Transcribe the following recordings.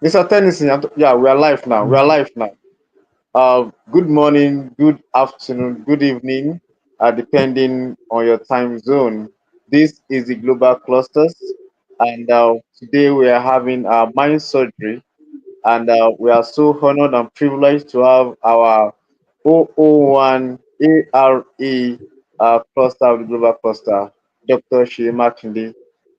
Mr. Tennyson, yeah, we are live now. We are live now. Good morning, good afternoon, good evening, depending on your time zone. This is the Global Clusters, and today we are having mind surgery, and we are so honored and privileged to have our 001 ARE cluster of the Global Cluster, Dr. Shima Kinde.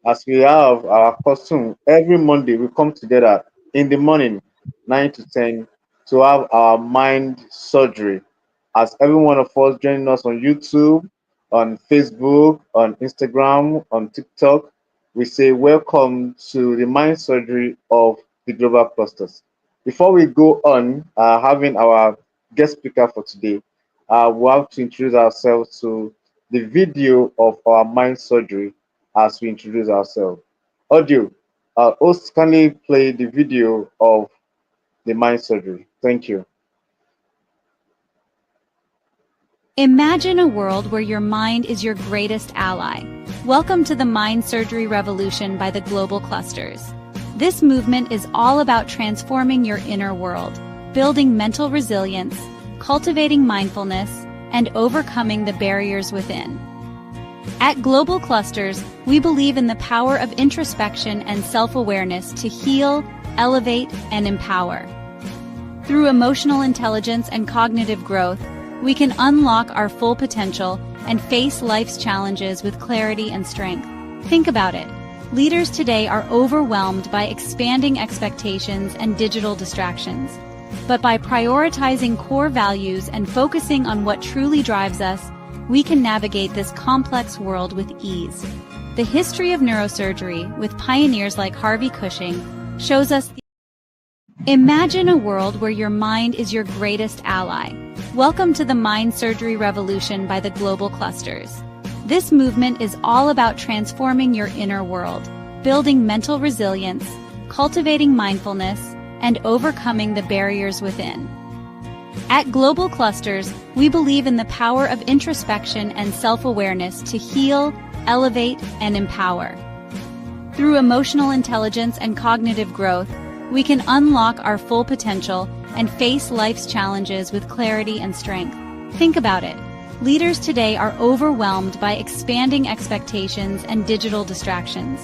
As we have our custom, every Monday we come together in the morning, 9 to 10, to have our mind surgery. As every one of us joining us on YouTube, on Facebook, on Instagram, on TikTok, we say welcome to the mind surgery of the global clusters. Before we go on, having our guest speaker for today, we have to introduce ourselves to the video of our mind surgery as we introduce ourselves. Audio, host kindly play the video of the mind surgery. Thank you. Imagine a world where your mind is your greatest ally. Welcome to the Mind Surgery Revolution by the Global Clusters. This movement is all about transforming your inner world, building mental resilience, cultivating mindfulness, and overcoming the barriers within. At Global Clusters, we believe in the power of introspection and self-awareness to heal, elevate, and empower. Through emotional intelligence and cognitive growth, we can unlock our full potential and face life's challenges with clarity and strength. Think about it. Leaders today are overwhelmed by expanding expectations and digital distractions. But by prioritizing core values and focusing on what truly drives us, we can navigate this complex world with ease. The history of neurosurgery, with pioneers like Harvey Cushing, shows us Imagine a world where your mind is your greatest ally. Welcome to the Mind Surgery Revolution by the Global Clusters. This movement is all about transforming your inner world, building mental resilience, cultivating mindfulness, and overcoming the barriers within. At Global Clusters, we believe in the power of introspection and self-awareness to heal, elevate, and empower. Through emotional intelligence and cognitive growth, we can unlock our full potential and face life's challenges with clarity and strength. Think about it. Leaders today are overwhelmed by expanding expectations and digital distractions.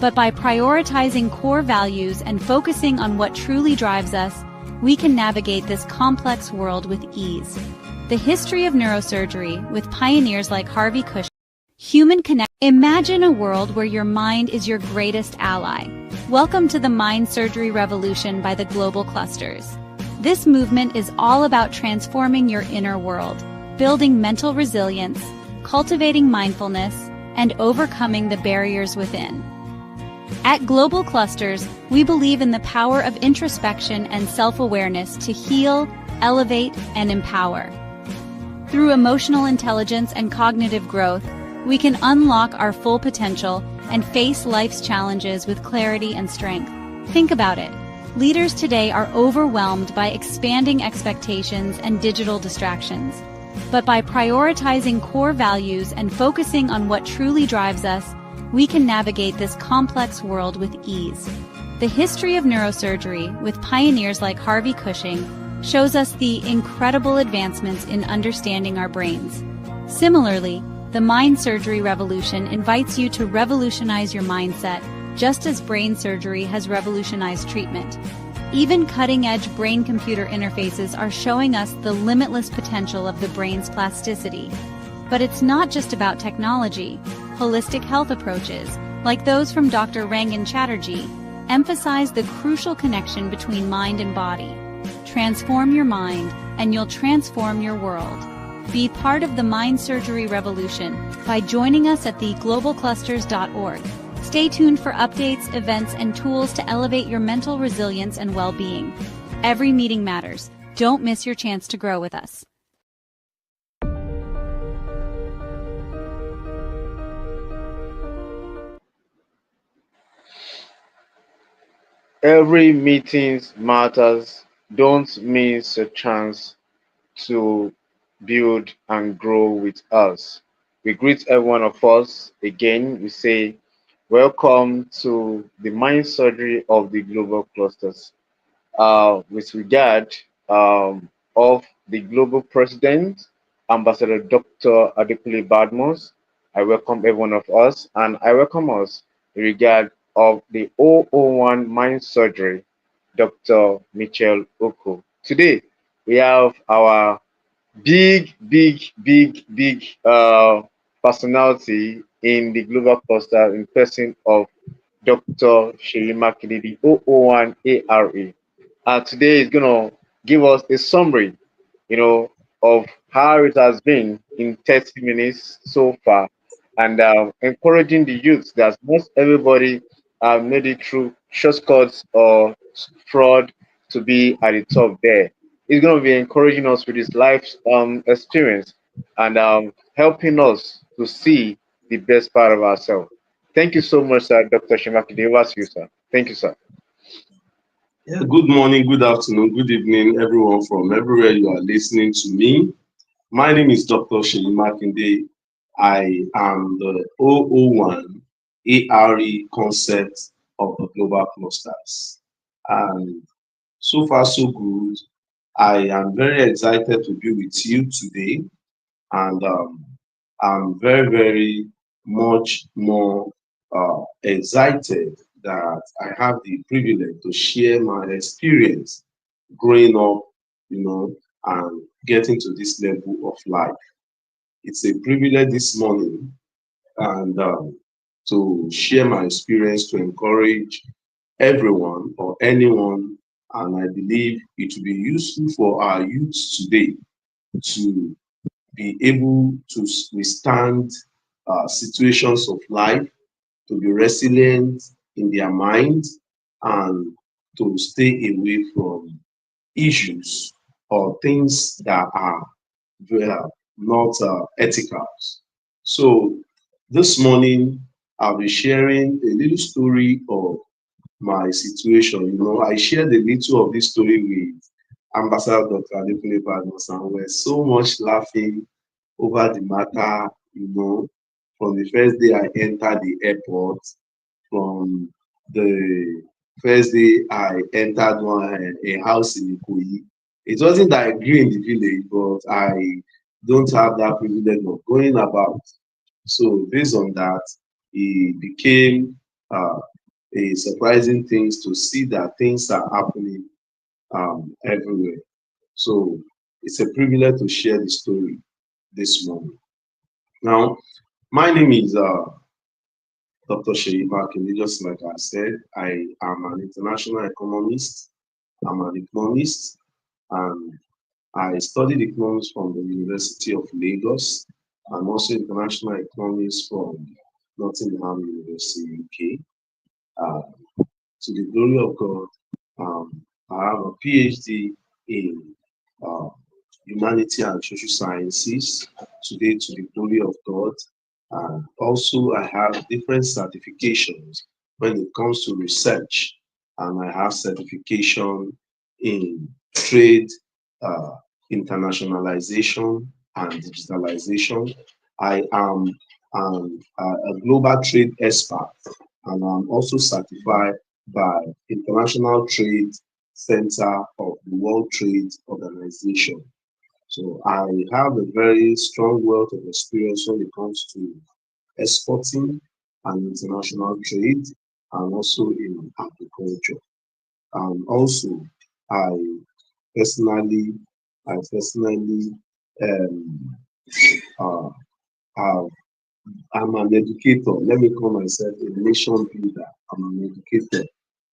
But by prioritizing core values and focusing on what truly drives us, we can navigate this complex world with ease. The history of neurosurgery, with pioneers like Harvey Cushing, Imagine a world where your mind is your greatest ally. Welcome to the Mind Surgery Revolution by the Global Clusters. This movement is all about transforming your inner world, building mental resilience, cultivating mindfulness, and overcoming the barriers within. At Global Clusters, we believe in the power of introspection and self-awareness to heal, elevate, and empower. Through emotional intelligence and cognitive growth, we can unlock our full potential and face life's challenges with clarity and strength. Think about it. Leaders today are overwhelmed by expanding expectations and digital distractions. But by prioritizing core values and focusing on what truly drives us, we can navigate this complex world with ease. The history of neurosurgery, with pioneers like Harvey Cushing, shows us the incredible advancements in understanding our brains. Similarly, the Mind Surgery Revolution invites you to revolutionize your mindset, just as brain surgery has revolutionized treatment. Even cutting-edge brain-computer interfaces are showing us the limitless potential of the brain's plasticity. But it's not just about technology. Holistic health approaches, like those from Dr. Rangan Chatterjee, emphasize the crucial connection between mind and body. Transform your mind, and you'll transform your world. Be part of the Mind Surgery Revolution by joining us at theglobalclusters.org. Stay tuned for updates, events, and tools to elevate your mental resilience and well-being. Every meeting matters. Don't miss your chance to grow with us. Every meeting matters. Don't miss a chance to build and grow with us. We greet every one of us again. We say Welcome to the mind surgery of the global clusters. With regard of the global president, Ambassador Dr. Adekunle Badmos, I welcome every one of us, and I welcome us in regard of the 001 mind surgery, Dr. Michelle Oko. Today, we have our big personality in the global cluster in person of Dr. Shelima Kennedy, 001 ARA. Today is going to give us a summary, of how it has been in 30 minutes so far and encouraging the youth that not everybody made it through shortcuts or fraud to be at the top there. He's going to be encouraging us with his life experience and helping us to see the best part of ourselves. Thank you so much, sir, Dr. Shimakide. Over to you, sir. Thank you, sir. Yeah, good morning, good afternoon, good evening, everyone from everywhere you are listening to me. My name is Dr. Sheyi Makinde. I am the 001 ARE concept of the global clusters. And so far, so good. I am very excited to be with you today, and I'm very, very much more excited that I have the privilege to share my experience growing up, and getting to this level of life. It's a privilege this morning, and to share my experience to encourage everyone or anyone, and I believe it will be useful for our youth today to be able to withstand situations of life, to be resilient in their mind, and to stay away from issues or things that are not ethical. So this morning, I'll be sharing a little story of my situation. I shared a little of this story with Ambassador Dr. Adekunle Badmus, and we're so much laughing over the matter, from the first day I entered the airport, from the first day I entered a house in Ikoyi. It wasn't that I grew in the village, but I don't have that privilege of going about. So based on that, it became a surprising things to see that things are happening everywhere. So it's a privilege to share the story this morning. Now, my name is Dr. Sheyi Bakinde. Just like I said, I am an international economist. I'm an economist, and I studied economics from the University of Lagos. I'm also international economist from Nottingham University, UK. To the glory of God, I have a PhD in uh, humanity and social sciences. Today, to the glory of God. And also, I have different certifications when it comes to research, and I have certification in trade, uh, internationalization, and digitalization. I am a global trade expert, and I'm also certified by International Trade Center of the World Trade Organization. So I have a very strong wealth of experience when it comes to exporting and international trade, and also in agriculture. And also, I personally, I personally um, uh, have I'm an educator. Let me call myself a nation builder. I'm an educator.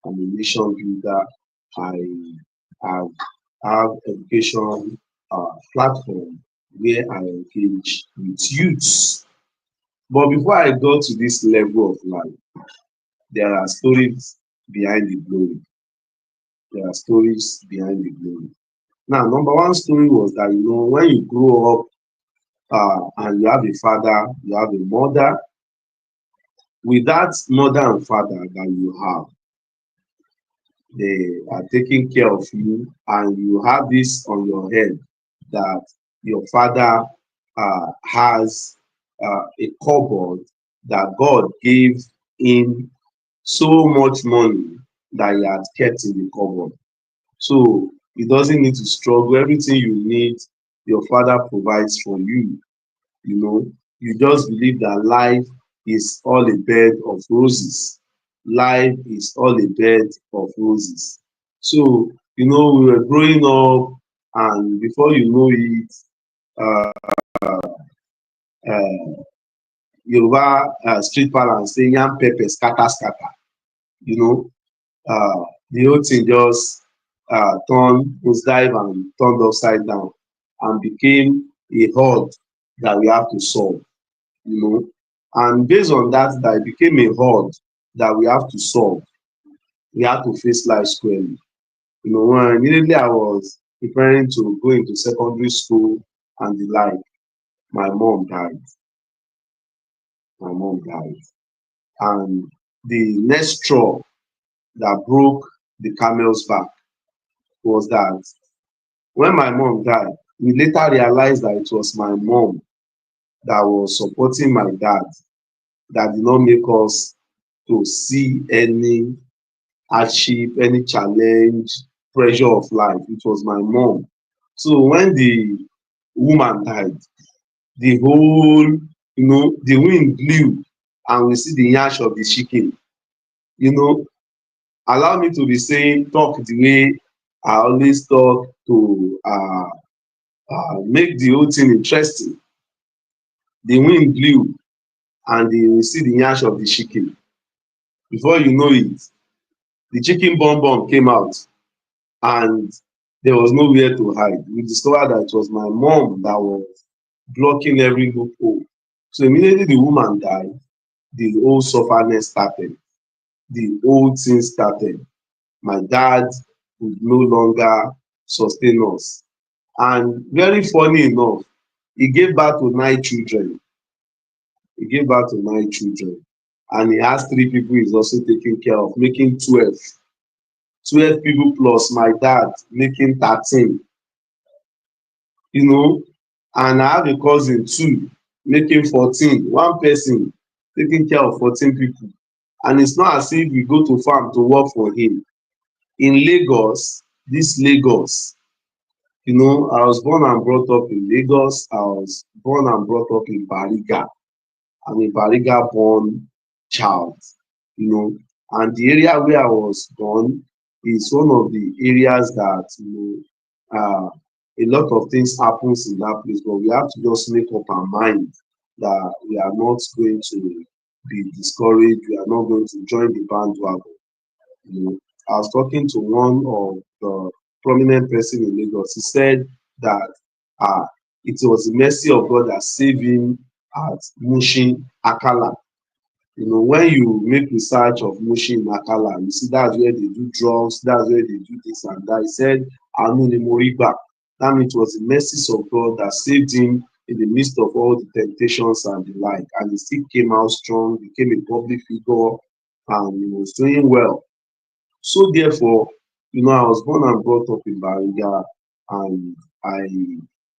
I'm a nation builder. I have, have education platform where I engage with youths. But before I go to this level of life, there are stories behind the glory. There are stories behind the glory. Now, number one story was that when you grow up and you have a father, you have a mother, with that mother and father that you have, they are taking care of you, and you have this on your head that your father has a cupboard that God gave in so much money that he had kept in the cupboard. So he doesn't need to struggle. Everything you need, your father provides for you. You know, you just believe that life is all a bed of roses. Life is all a bed of roses. So, we were growing up, and before you know it, uh, Yoruba street parlance say yam pepper scatter scatter. You know, the whole thing just turned nosedive and turned upside down and became a horde that we have to solve. you know. And based on that, that it became a horde that we have to solve. We have to face life squarely. When immediately I was preparing to go into secondary school and the like, my mom died. My mom died. And the next straw that broke the camel's back was that when my mom died, we later realized that it was my mom that was supporting my dad that did not make us to see any hardship, any challenge, pressure of life. It was my mom. So when the woman died, the whole, the wind blew and we see the yansh of the chicken. You know, Allow me to be saying, talk the way I always talk to make the whole thing interesting. The wind blew and we see the yansh of the chicken. Before you know it, the chicken bomb came out and there was nowhere to hide. We discovered that it was my mom that was blocking every loophole. So immediately the woman died, the whole sufferness started. The whole thing started. My dad would no longer sustain us. And very funny enough, he gave birth to 9 children. He gave birth to 9 children. And he has 3 people he's also taking care of, making 12. 12 people plus my dad, making 13. you know, and I have a cousin too, making 14. One person taking care of 14 people. And it's not as if we go to farm to work for him. In Lagos, this Lagos, I was born and brought up in Lagos. I was born and brought up in Bariga. I'm a Bariga born child, you know. And the area where I was born is one of the areas that, a lot of things happens in that place, but we have to just make up our mind that we are not going to be discouraged. We are not going to join the bandwagon. You know, I was talking to one of the prominent person in Lagos. He said that uh, it was the mercy of God that saved him at Mushin Akala. When you make research of Mushin Akala, you see that's where they do drugs, that's where they do this and that. He said, Anu ni mo rí gbà. That means it was the mercies of God that saved him in the midst of all the temptations and the like. And he still came out strong, became a public figure, and he was doing well. So therefore, I was born and brought up in Bariga, and I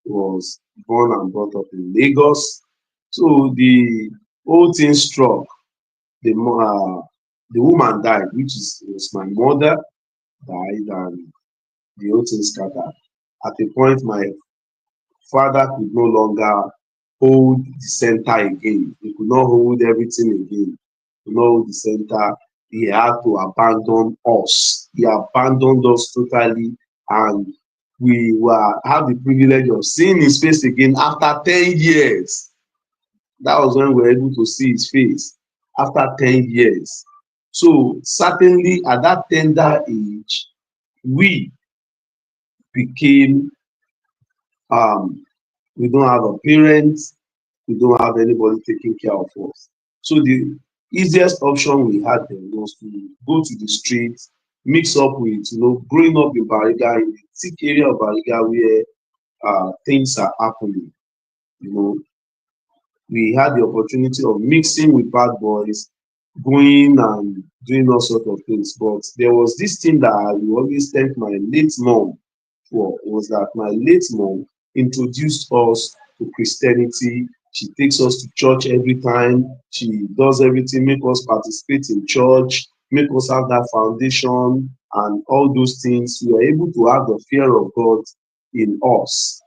was born and brought up in Lagos. So the whole thing struck. The woman died, which was my mother died, and the whole thing scattered. At a point, my father could no longer hold the center again. He could not hold everything again. He could not hold the center. He had to abandon us. He abandoned us totally, and we were have the privilege of seeing his face again after 10 years. That was when we were able to see his face after 10 years. So certainly at that tender age, we became we don't have a parent, we don't have anybody taking care of us. So the easiest option we had then was to go to the streets, mix up with, growing up in Bariga, in the thick area of Bariga where things are happening. You know, we had the opportunity of mixing with bad boys, going and doing all sorts of things. But there was this thing that I will always thank my late mom for, was that my late mom introduced us to Christianity She takes us to church every time. She does everything, make us participate in church, make us have that foundation and all those things. We are able to have the fear of God in us.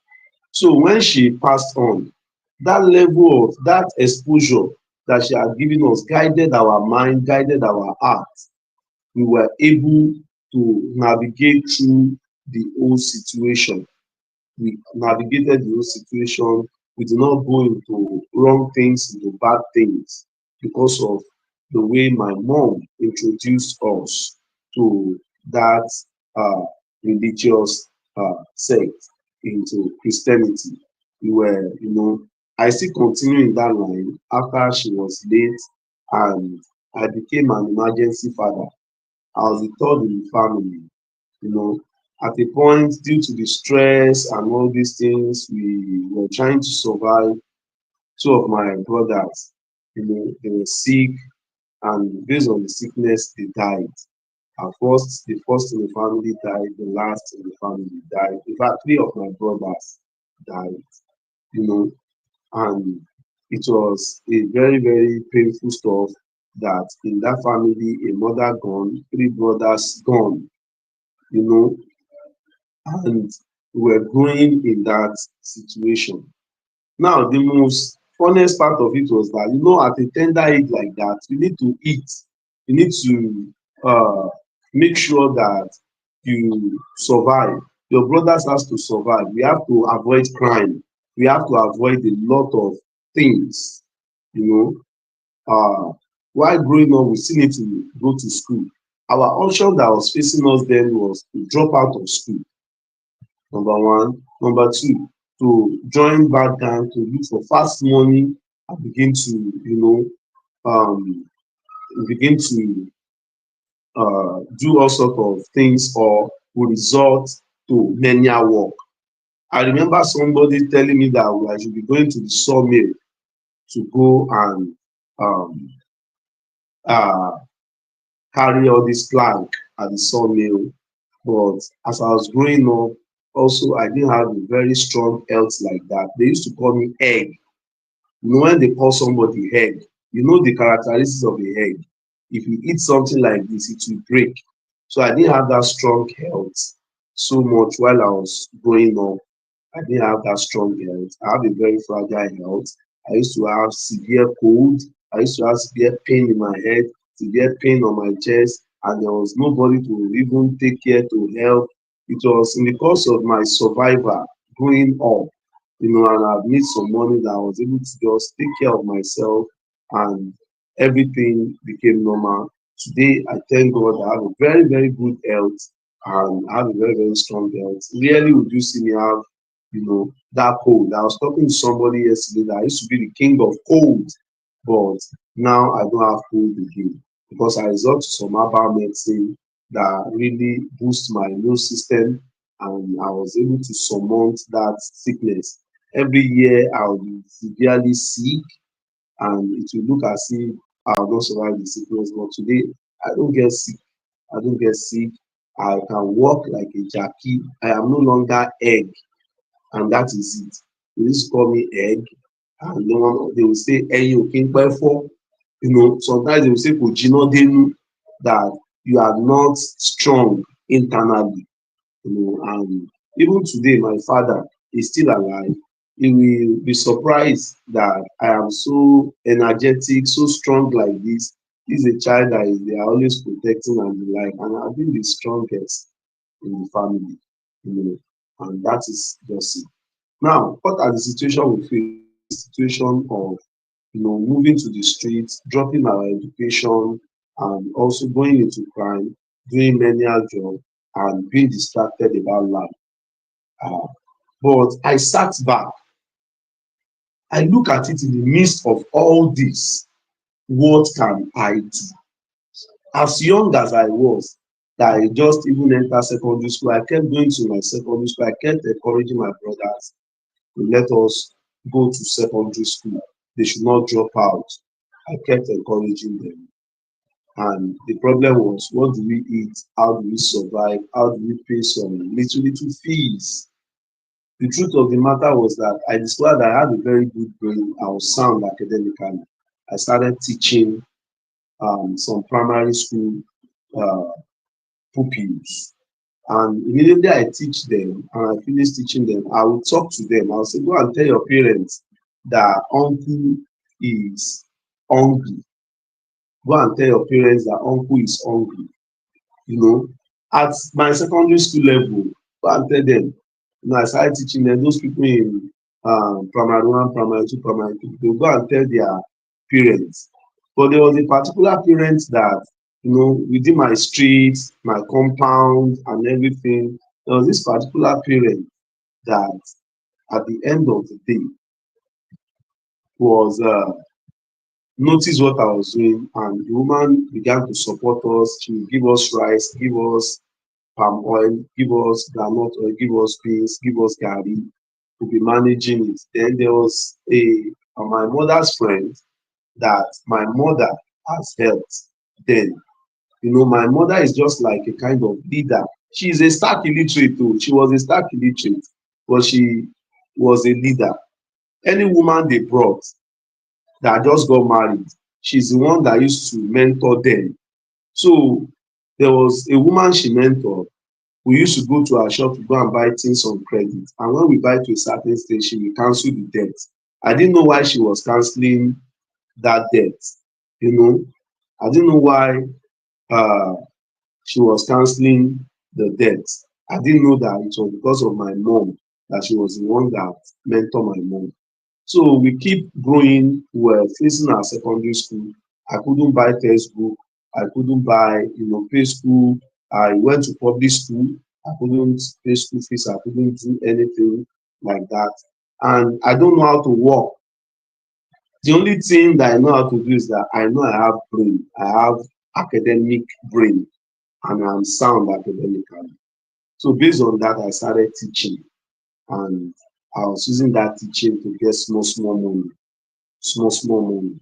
So when she passed on, that level of that exposure that she had given us guided our mind, guided our heart. We were able to navigate through the whole situation. We navigated the whole situation. We did not go into wrong things, into bad things, because of the way my mom introduced us to that uh, religious sect, into Christianity. We were, I still continue in that line after she was late, and I became an emergency father. I was the third in the family. you know at a point, due to the stress and all these things, we were trying to survive. Two of my brothers, they were sick, and based on the sickness, they died. At first, the first in the family died, the last in the family died. In fact, three of my brothers died, you know and it was a very, very painful stuff, that in that family, a mother gone, three brothers gone, you know and we were growing in that situation. Now, the most funnest part of it was that, at a tender age like that, you need to eat. You need to make sure that you survive. Your brothers has to survive. We have to avoid crime. We have to avoid a lot of things. You while growing up, we still need to go to school. Our option that was facing us then was to drop out of school, number one. Number two, to join bad gang, to look for fast money, and um, begin to do all sort of things, or will resort to menial work. I remember somebody telling me that I should be going to the sawmill to go and um, uh, carry all this plank at the sawmill. But as I was growing up, also I didn't have a very strong health like that. They used to call me egg. When they call somebody egg, the characteristics of a egg. If you eat something like this, it will break. So I didn't have that strong health so much while I was growing up. I didn't have that strong health. I have a very fragile health. I used to have severe cold. I used to have severe pain in my head, severe pain on my chest, and there was nobody to even take care to help. It was in the course of my survival growing up, and I've made some money, that I was able to just take care of myself, and everything became normal. Today, I thank God I have a very, very good health, and I have a very, very strong health. Rarely would you see me have, that cold. I was talking to somebody yesterday that I used to be the king of cold, but now I don't have cold again, because I resort to some herbal medicine that really boost my immune system, and I was able to surmount that sickness. Every year I'll be severely sick, and it will look as if I'll not survive the sickness. But today I don't get sick. I don't get sick. I can walk like a Jackie. I am no longer egg, and that is it. They used to call me egg, and they will say ẹyin ò kí ń pẹ́ fọ́. Sometimes they will say kò jiná dénú, that you are not strong internally. And even today, my father is still alive. He will be surprised that I am so energetic, so strong like this. He's a child that they are always protecting and the like, and I've been the strongest in the family, and that is just it. Now, what are the situation we face? We face the situation of, moving to the streets, dropping our education, and also going into crime, doing menial job, and being distracted about life. Uh, but I sat back, I look at it in the midst of all this. What can I do? As young as I was, that I just even entered secondary school, I kept going to my secondary school. I kept encouraging my brothers to let us go to secondary school. They should not drop out. I kept encouraging them. And the problem was, what do we eat? How do we survive? How do we pay some little, little fees? The truth of the matter was that I discovered that I had a very good brain. I was sound academically. I started teaching some primary school uh, pupils. And immediately I teach them and I finish teaching them, I will talk to them. I'll say, go and tell your parents that uncle is hungry. Go and tell your parents that uncle is hungry. You know, at my secondary school level, go and tell them. I started teaching them, those people in primary one, primary two, primary three, they go and tell their parents. But there was a particular parent that, within my street, my compound and everything, there was this particular parent that at the end of the day was noticed what I was doing, and the woman began to support us. She would give us rice, give us palm oil, give us groundnut oil, give us beans, give us garri to be managing it. Then there was my mother's friend that my mother has helped. Then, my mother is just like a kind of leader. She is a stark illiterate too. She was a stark illiterate, but she was a leader. Any woman they brought that just got married, she's the one that used to mentor them. So there was a woman she mentored. We used to go to her shop to go and buy things on credit. And when we buy to a certain stage, she will cancel the debt. I didn't know why she was canceling that debt. You know, I didn't know why uh, she was canceling the debt. I didn't know that it was because of my mom, that she was the one that mentored my mom. So we keep growing. We were facing our secondary school. I couldn't buy textbook. I couldn't buy, pay school. I went to public school. I couldn't pay school fees. I couldn't do anything like that. And I don't know how to work. The only thing that I know how to do is that I know I have brain. I have academic brain and I'm sound academically. So based on that, I started teaching and I was using that teaching to get small, small money, small, small money.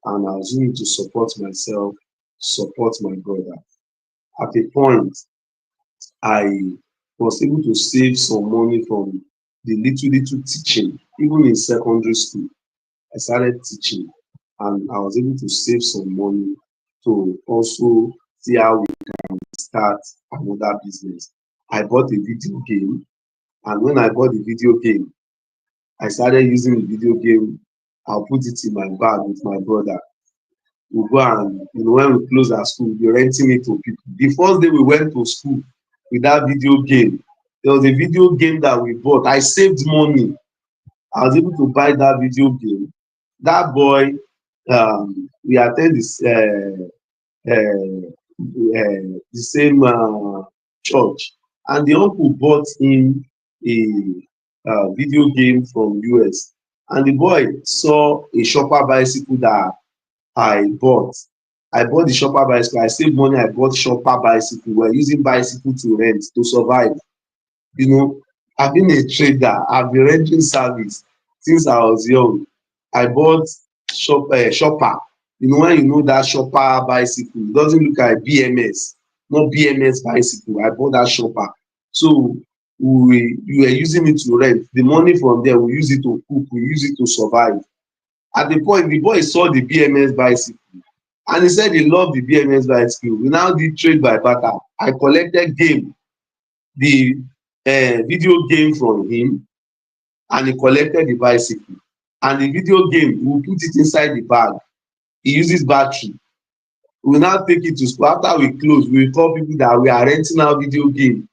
And I was using it to support myself, support my brother. At a point, I was able to save some money from the little, little teaching, even in secondary school. I started teaching and I was able to save some money to also see how we start another business. I bought a video game, and when I bought the video game, I started using the video game. I'll put it in my bag with my brother. We go and, when we close our school, we're renting it to people. The first day we went to school with that video game, there was a video game that we bought. I saved money. I was able to buy that video game. That boy, we attend this the same church, and the uncle bought him a video game from US, and the boy saw a shopper bicycle that I bought. I bought the shopper bicycle. I saved money. I bought shopper bicycle. We're using bicycle to rent to survive. You know, I've been a trader. I've been renting service since I was young. I bought shopper. When that shopper bicycle, it doesn't look like BMS, not BMS bicycle. I bought that shopper. So we were using it to rent. The money from there, we use it to cook, we use it to survive. At the point, the boy saw the BMS bicycle and he said he loved the BMS bicycle. We now did trade by barter. I collected the video game from him, and he collected the bicycle. And the video game, we put it inside the bag. He uses battery. We now take it to school. After we close, we call people that we are renting our video game.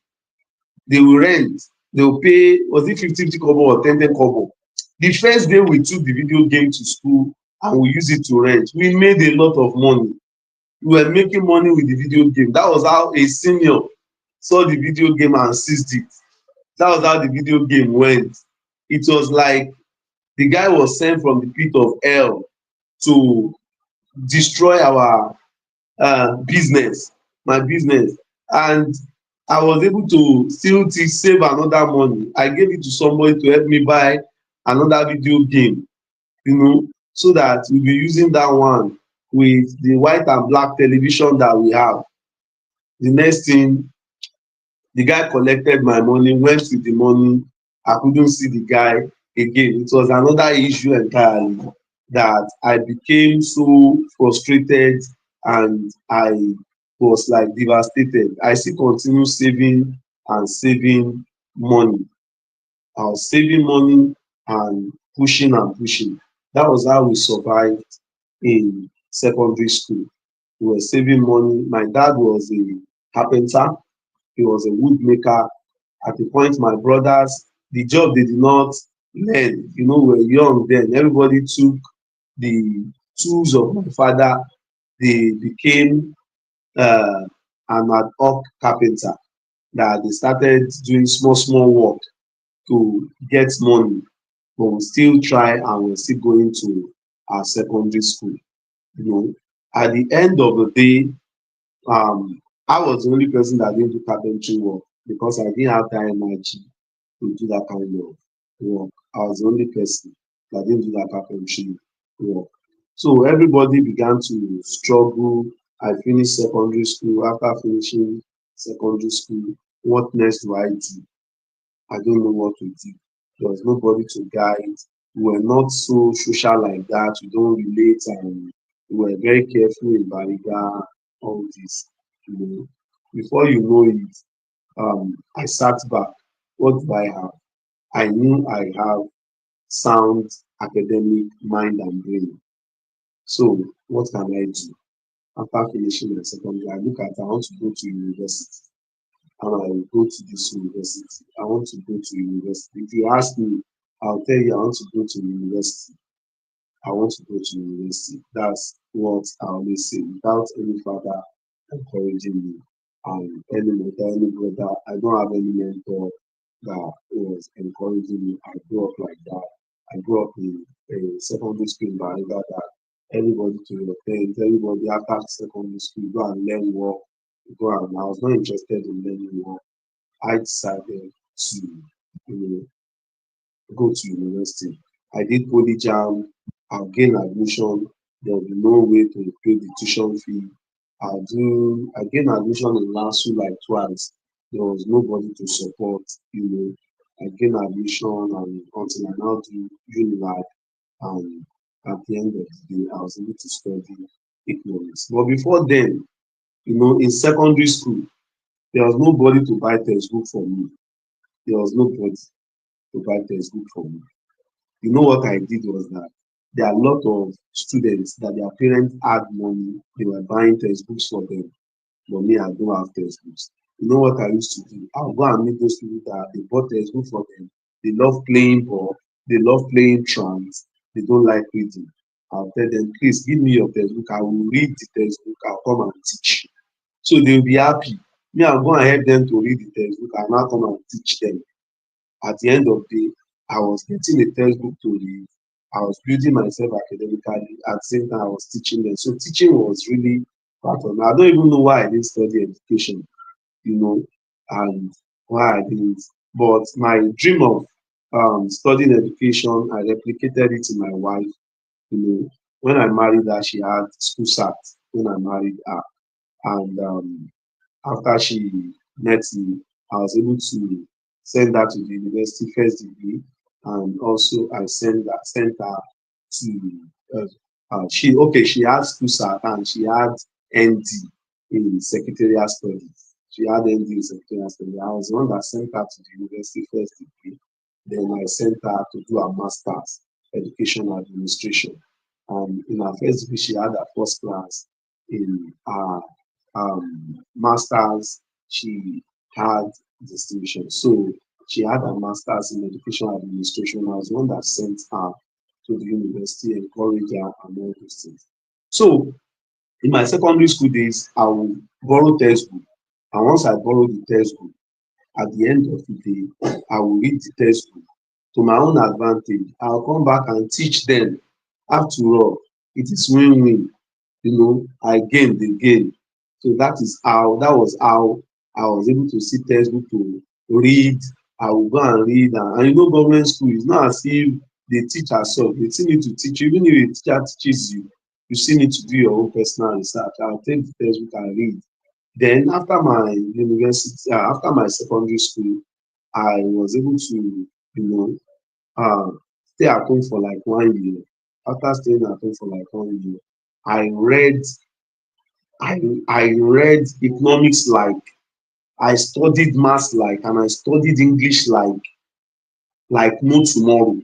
They will rent. They will pay, was it 50 kobo or 10 kobo? The first day we took the video game to school and we use it to rent, we made a lot of money. We were making money with the video game. That was how a senior saw the video game and seized it. That was how the video game went. It was like the guy was sent from the pit of hell to destroy our business, my business. And I was able to still save another money. I gave it to somebody to help me buy another video game, so that we'll be using that one with the white and black television that we have. The next thing, the guy collected my money, went with the money, I couldn't see the guy again. It was another issue entirely that I became so frustrated and I was like devastated. I still continue saving and saving money. I was saving money and pushing and pushing. That was how we survived in secondary school. We were saving money. My dad was a carpenter, he was a wood maker. At the point, my brothers, the job they did not learn, we were young then. Everybody took the tools of my father. They became an ad hoc carpenter that they started doing small, small work to get money, but we still try and we're still going to our secondary school. You know, at the end of the day, I was the only person that didn't do carpentry work because I didn't have that energy to do that kind of work. I was the only person that didn't do that carpentry work. So everybody began to struggle. I finished secondary school. After finishing secondary school, what next do I do? I don't know what to do. There was nobody to guide. We were not so social like that. We don't relate and we were very careful in Bariga, all this. You know. Before you know it, I sat back. What do I have? I knew I have sound academic mind and brain. So what can I do? After finishing my secondary, I look at I want to go to university and I will go to this university. I want to go to university. If you ask me, I'll tell you I want to go to university. I want to go to university. That's what I always say without any father encouraging me. And any mother, any brother, I don't have any mentor that was encouraging me. I grew up like that. I grew up in a secondary school in Bariga that everybody to your parents, everybody after secondary school, go and learn work. Go and I was not interested in learning work. I decided to, you know, go to university. I did poly jam, I'll gain admission, there will be no way to pay the tuition fee. I gained admission in LASU like twice. There was nobody to support, you know. I gained admission and until I now do UNILAG and at the end of the day I was able to study economics. But before then, in secondary school, there was nobody to buy textbook for me. There was nobody to buy textbook for me. What I did was that there are a lot of students that their parents had money, they were buying textbooks for them, but me, I don't have textbooks. You know what I used to do? I'll go and meet those people that they bought textbook for them. They love playing ball, they love playing trance, they don't like reading. I'll tell them, please give me your textbook. I will read the textbook, I'll come and teach you. So they'll be happy. Me, I'll go and help them to read the textbook, I'll now come and teach them. At the end of the day, I was getting a textbook to read. I was building myself academically. At the same time, I was teaching them. So teaching was really part of me. I don't even know why I didn't study education, you know, and why I didn't. But my dream of studying education, I replicated it in my wife. When I married her, she had school sat when I married her. And after she met me, I was able to send her to the university first degree, and also I sent her to she had SCUSAT and she had ND in secretarial studies. She had ND in secretarial studies. I was the one that sent her to the university first degree. Then I sent her to do her master's education administration. And in her first degree, she had her first class in her masters. She had distinction. So she had a master's in education administration. I was the one that sent her to the university, encouraged her, and all those things. So in my secondary school days, I would borrow textbook. And once I borrow the textbook, at the end of the day, I will read the textbook to my own advantage. I'll come back and teach them. After all, it is win-win. I gained, they gain. So that was how I was able to see textbook to read. I will go and read and government school is not as if they teach ourselves. They still need to teach you. Even if a teacher teaches you, you still need to do your own personal research. I'll take the textbook and read. Then after my secondary school, I was able to you know, stay at home for like 1 year. After staying at home for like 1 year, I read I read economics like, I studied maths like, and I studied English like no tomorrow.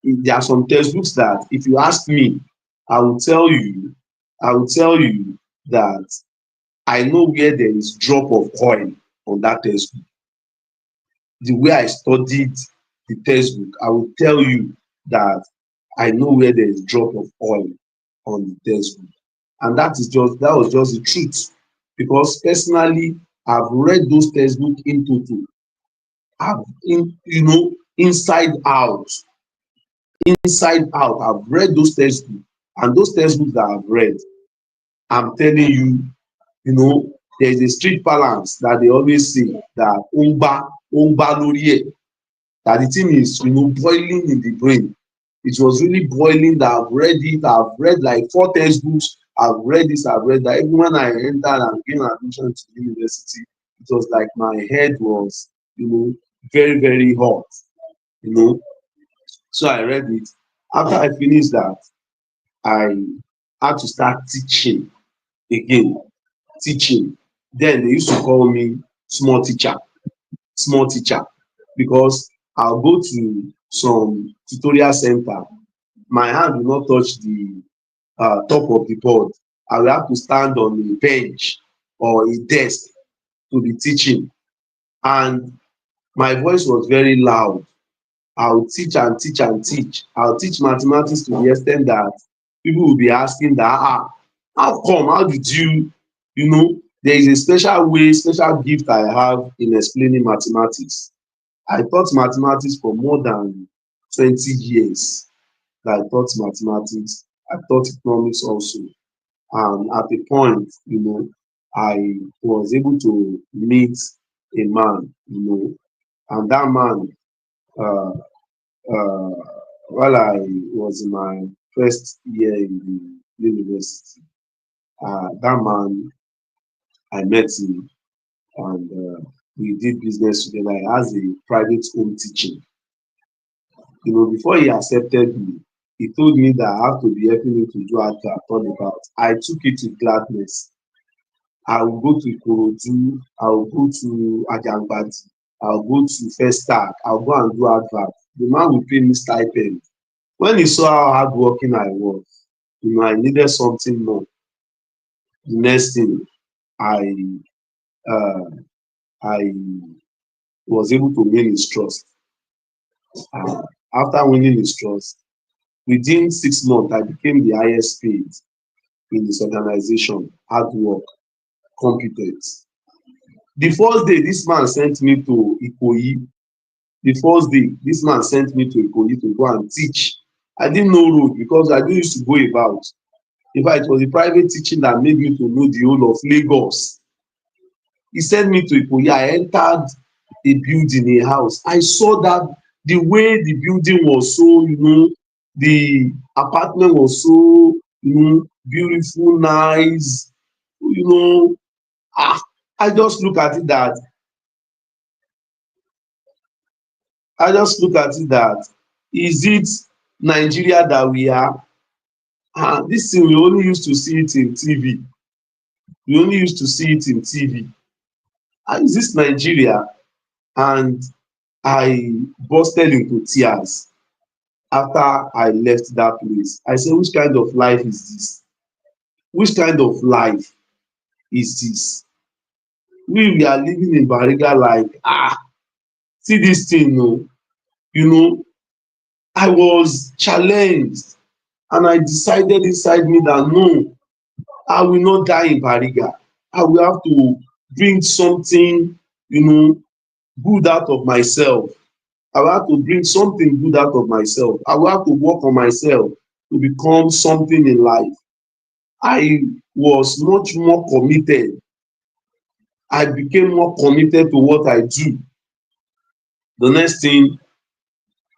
There are some textbooks that if you ask me, I will tell you, I will tell you that I know where there is drop of oil on that textbook. The way I studied the textbook, I will tell you that I know where there is drop of oil on the textbook. And that was just the truth. Because personally, I've read those textbooks in total. I've inside out, inside out. I've read those textbooks, and those textbooks that I've read, I'm telling you, there is a street balance that they always say that ó ń bá lórí ẹ̀, that the thing is, boiling in the brain. It was really boiling, that I've read it. I've read like 4 textbooks. I've read this, I've read that. Even when I entered and gained admission to the university, it was like my head was, very, very hot, you know. So I read it. After I finished that, I had to start teaching again, teaching. Then they used to call me small teacher, small teacher, because I'll go to some tutorial center. My hand will not touch the top of the board. I will have to stand on a bench or a desk to be teaching. And my voice was very loud. I'll teach and teach and teach. I'll teach mathematics to the extent that people will be asking that, how come? How did there is a special way, special gift I have in explaining mathematics. I taught mathematics for more than 20 years. I taught mathematics. I taught economics also. And at a point, I was able to meet a man, and that man, uh, uh, while I was in my first year in the university, that man, I met him, and we did business together. He has a private home teaching. Before he accepted me, he told me that I have to be helping him to do advert all about. I took it with gladness. I will go to Ikorodu, I will go to Ajangbadi, I will go to Festac, I will go and do advert. The man will pay me stipend. When he saw how hardworking I was, I needed something more. The next thing, I uh, I was able to win his trust. After winning his trust, within 6 months, I became the highest paid in this organization. Hard work, competence. The first day, this man sent me to Ikoyi. The first day, this man sent me to Ikoyi to go and teach. I didn't know road because I didn't used to go about. In fact, it was the private teaching that made me to know the whole of Lagos. He sent me to Ikoyi. I entered a building, a house. I saw that the way the building was so, the apartment was so, beautiful, nice. You know, I just look at it that is it Nigeria that we are? This thing we only used to see it in TV. We only used to see it in TV. Is this Nigeria? And I bursted into tears after I left that place. I said, which kind of life is this? Which kind of life is this? We are living in Bariga like, see this thing, no. I was challenged, and I decided inside me that no, I will not die in Bariga. I will have to bring something, good out of myself. I will have to bring something good out of myself. I will have to work on myself to become something in life. I was much more committed. I became more committed to what I do. The next thing,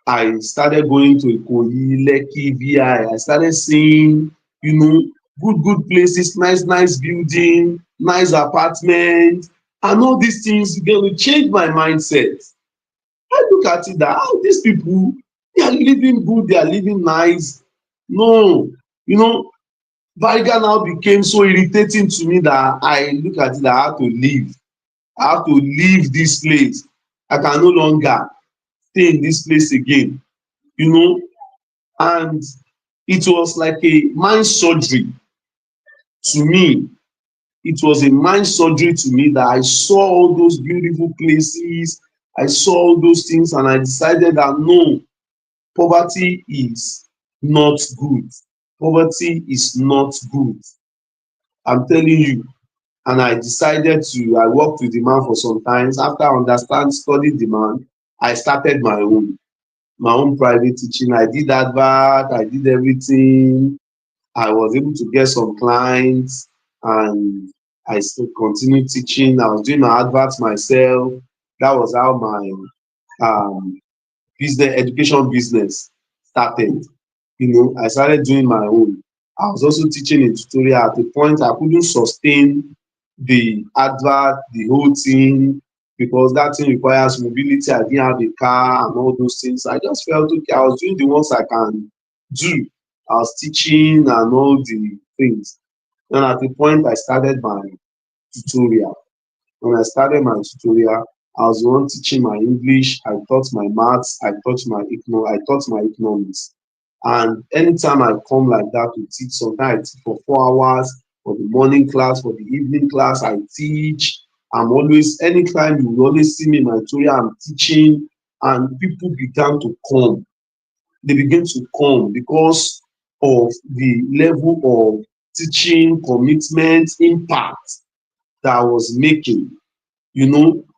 I started going to Ikoyi, Lekki, VI. I started seeing, good places, nice building, nice apartment, and all these things began to change my mindset. look at it that these people, they are living good, they are living nice. No, you know, Bariga now became so irritating to me that I look at it that I have to leave. I have to leave this place. I can no longer stay in this place again, you know. And it was like a mind surgery to me. It was a mind surgery to me that I saw all those beautiful places, I saw all those things, and I decided that no, poverty is not good. Poverty is not good. I'm telling you. And I decided to, I worked with the man for some time. After I studied the man, I started my own private teaching. I did advert, I did everything. I was able to get some clients, and I still continued teaching. I was doing my adverts myself. That was how my um, education business started. I started doing my own. I was also teaching in tutorial. At the point I couldn't sustain the advert, the whole thing, because that thing requires mobility. I didn't have a car and all those things. I just felt okay. I was doing the ones I can do. I was teaching and all the things. Then at the point I started my tutorial. When I started my tutorial, I was the one teaching my English, I taught my maths, I taught my economics. And anytime I come like that to teach, sometimes I teach for 4 hours, for the morning class, for the evening class, I teach. I'm always, anytime you will always see me in my tutorial, I'm teaching, and people began to come. They begin to come because of the level of teaching, commitment, impact that I was making.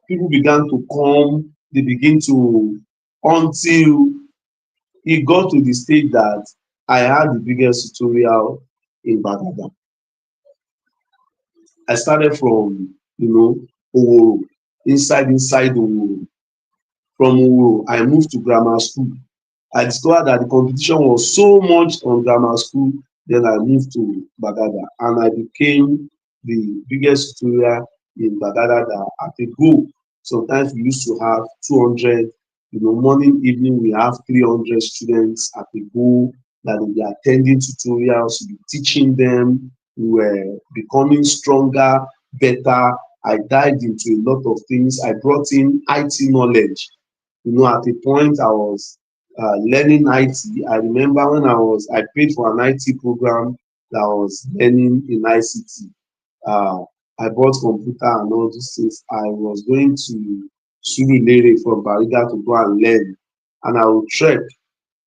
People began to come, they begin to, until it got to the stage that I had the biggest tutorial in Bagada. I started from, Oworo, inside Oworo. From Oworo, I moved to grammar school. I discovered that the competition was so much on grammar school. Then I moved to Bagada, and I became the biggest tutorial in Bagada. That at a go, sometimes we used to have 200, morning, evening, we have 300 students at a go that will be attending tutorials, we be teaching them. We were becoming stronger, better. I dived into a lot of things. I brought in IT knowledge. At a point I was learning IT. I remember when I paid for an IT program that I was learning in ICT. Uh, I bought computer and all these things. I was going to Surulere from Bariga to go and learn, and I would trek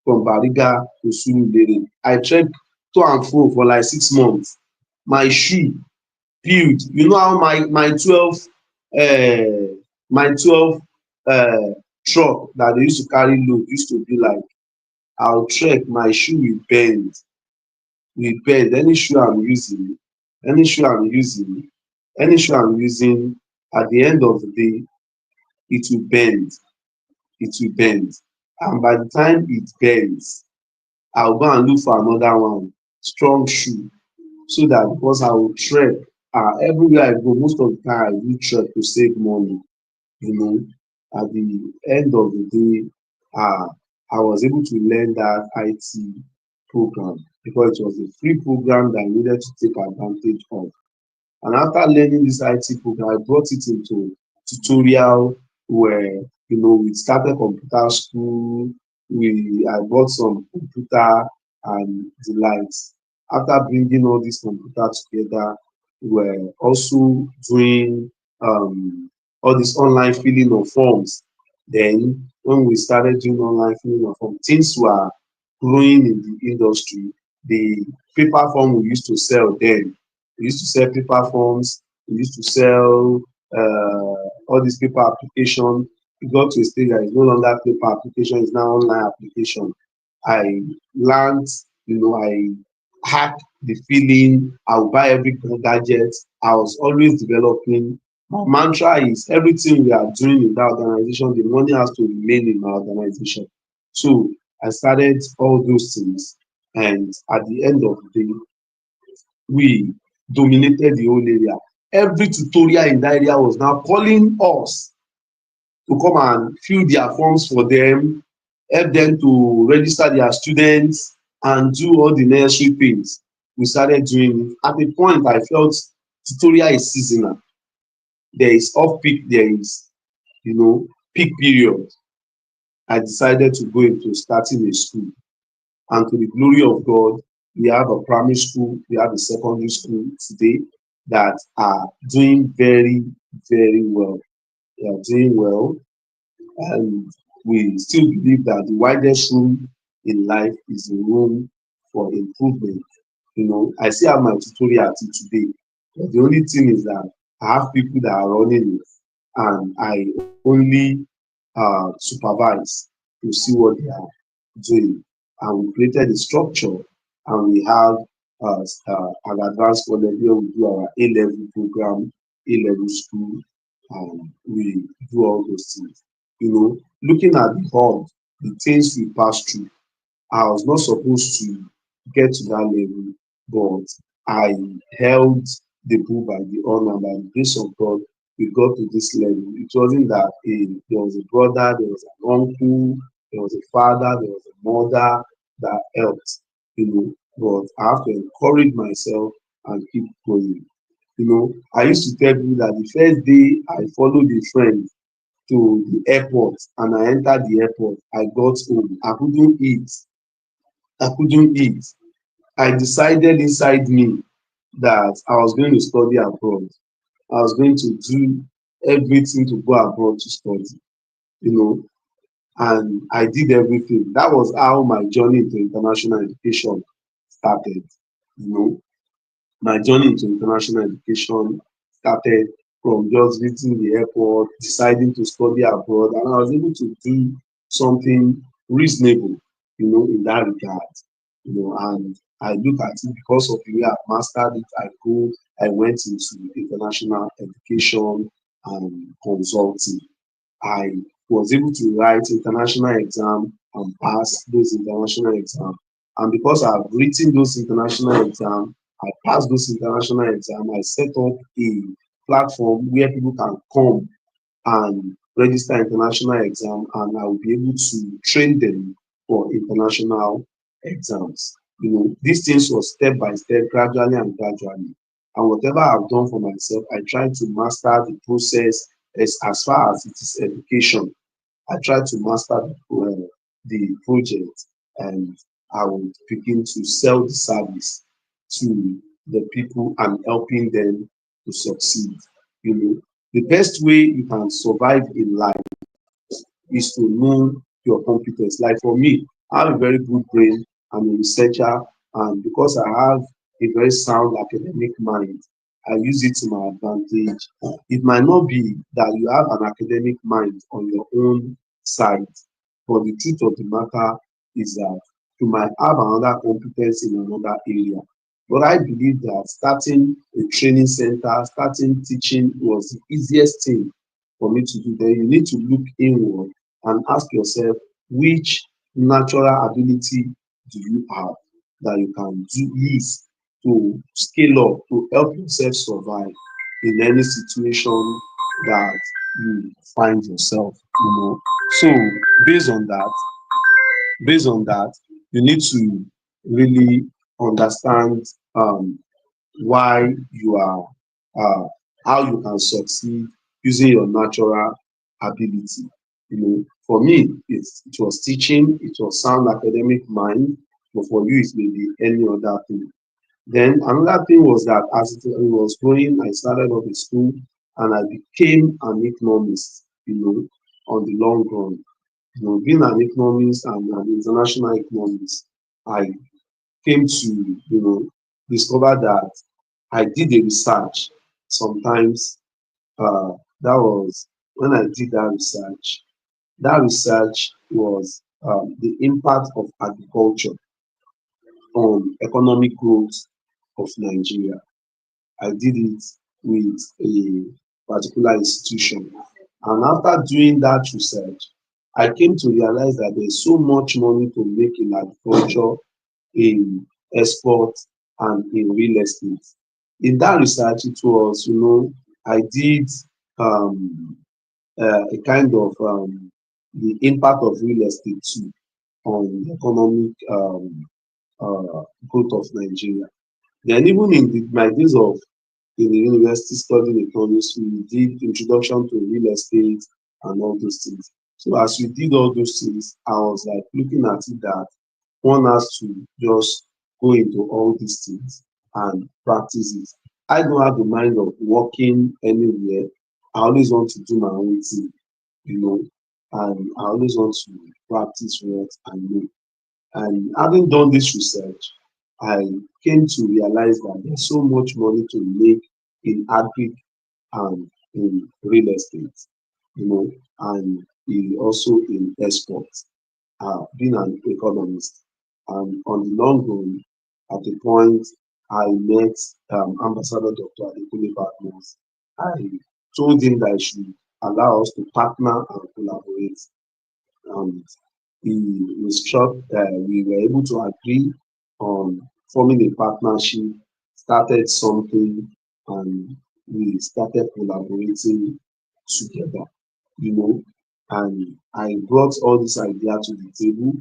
from Bariga to Surulere. I trekked to and fro for like 6 months. My shoe peeled. You know how my 12 um truck that dey use to carry load used to be like. I will trek, my shoe will bend. Any shoe I'm using any shoe I'm using, at the end of the day, it will bend, and by the time it bends, I will go and look for another one, strong shoe, so that, because I will trek everywhere I go, most of the time I do trek to save money. you know at the end of the day, I was able to learn that IT program because it was a free program that I needed to take advantage of. And after learning this IT program, I brought it into tutorial where, we started computer school. I bought some computer and the likes. After bringing all this computer together, we were also doing all this online filling of forms. Then, when we started doing online filling of forms, things were growing in the industry. The paper form we used to sell then, we used to sell paper forms, we used to sell all these paper application. It got to a stage that it's no longer paper application, it's now online application. I learned, I hacked the feeling, I will buy every gadget. I was always developing. My mantra is everything we are doing in that organization, the money has to remain in my organization. So I started all those things, and at the end of the day, we dominated the whole area. Every tutorial in that area was now calling us to come and fill their forms for them, help them to register their students and do all the necessary things. We started doing it. At a point, I felt tutorial is seasonal. There is off peak, there is, peak period. I decided to go into starting a school. And to the glory of God, we have a primary school, we have a secondary school today that are doing very, very well. They are doing well, and we still believe that the widest room in life is the room for improvement. I still have my tutorial till today, but the only thing is that I have people that are running it, and I only supervise to see what they are doing. And we created a structure, and we have an advanced college where we do our A-level program, A-level school, and we do all those things. Looking at the hall, the things we pass through, I was not supposed to get to that level, but I held the bull by the honor, and by the grace of God, we got to this level. It wasn't that there was a brother, there was an uncle, there was a father, there was a mother that helped, but I have to encourage myself and keep going. I used to tell people that the first day I followed a friend to the airport and I entered the airport, I got home. I couldn't eat. I couldn't eat. I decided inside me that I was going to study abroad. I was going to do everything to go abroad to study, you know, and I did everything. That was how my journey into international education started. You know, my journey into international education started from just visiting the airport, deciding to study abroad, and I was able to do something reasonable, in that regard. And I look at it because of the way I've mastered it. I went into international education and consulting. I was able to write international exam and pass those international exams. And because I've written those international exams, I passed those international exams, I set up a platform where people can come and register international exam, and I will be able to train them for international exams. These things were step by step, gradually and gradually. And whatever I've done for myself, I try to master the process as far as it is education. I try to master the project, and I will begin to sell the service to the people and helping them to succeed. The best way you can survive in life is to know your competence. Like for me, I have a very good brain. I'm a researcher, and because I have a very sound academic mind, I use it to my advantage. It might not be that you have an academic mind on your own side, but the truth of the matter is that you might have another competence in another area. But I believe that starting a training center, starting teaching was the easiest thing for me to do. Then you need to look inward and ask yourself, which natural ability do you have that you can use to scale up, to help yourself survive in any situation that you find yourself. So based on that, based on that, you need to really understand why you are, uh, how you can succeed using your natural ability. For me, it was teaching, it was sound academic mind, but for you, it may be any other thing. Then another thing was that as it was going, I started off in school and I became an economist, on the long run. Being an economist and an international economist, I came to, discover that I did a research sometimes. Uh, that was when I did that research. That research was the impact of agriculture on economic growth of Nigeria. I did it with a particular institution. And after doing that research, I came to realize that there's so much money to make in agriculture, in export, and in real estate. In that research, it was, I did um, a kind of the impact of real estate too on the economic growth of Nigeria. Then even in my days of in the university studying economics, we did introduction to real estate and all those things. So as we did all those things, I was like looking at it that one has to just go into all these things and practice it. I don't have the mind of working anywhere. I always want to do my own thing, you know, and I always want to practice what I know. And having done this research, I came to realize that there's so much money to make in agri and in real estate, you know, and also in exports, being an economist. And on the long run, at the point I met Ambassador Dr. Adekunle Badmus, I told him that he should allow us to partner and collaborate. And we were able to agree on forming a partnership, started something, and we started collaborating together, you know. And I brought all this idea to the table,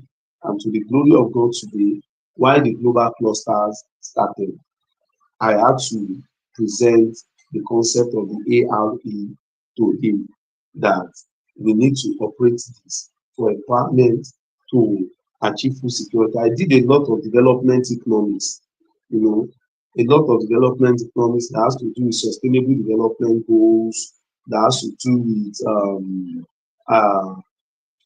and to the glory of God today, while the global clusters started, I had to present the concept of the ARE to him that we need to operate this for empowerment to achieve food security. I did a lot of development economics, you know, a lot of development economics that has to do with sustainable development goals, that has to do with uh,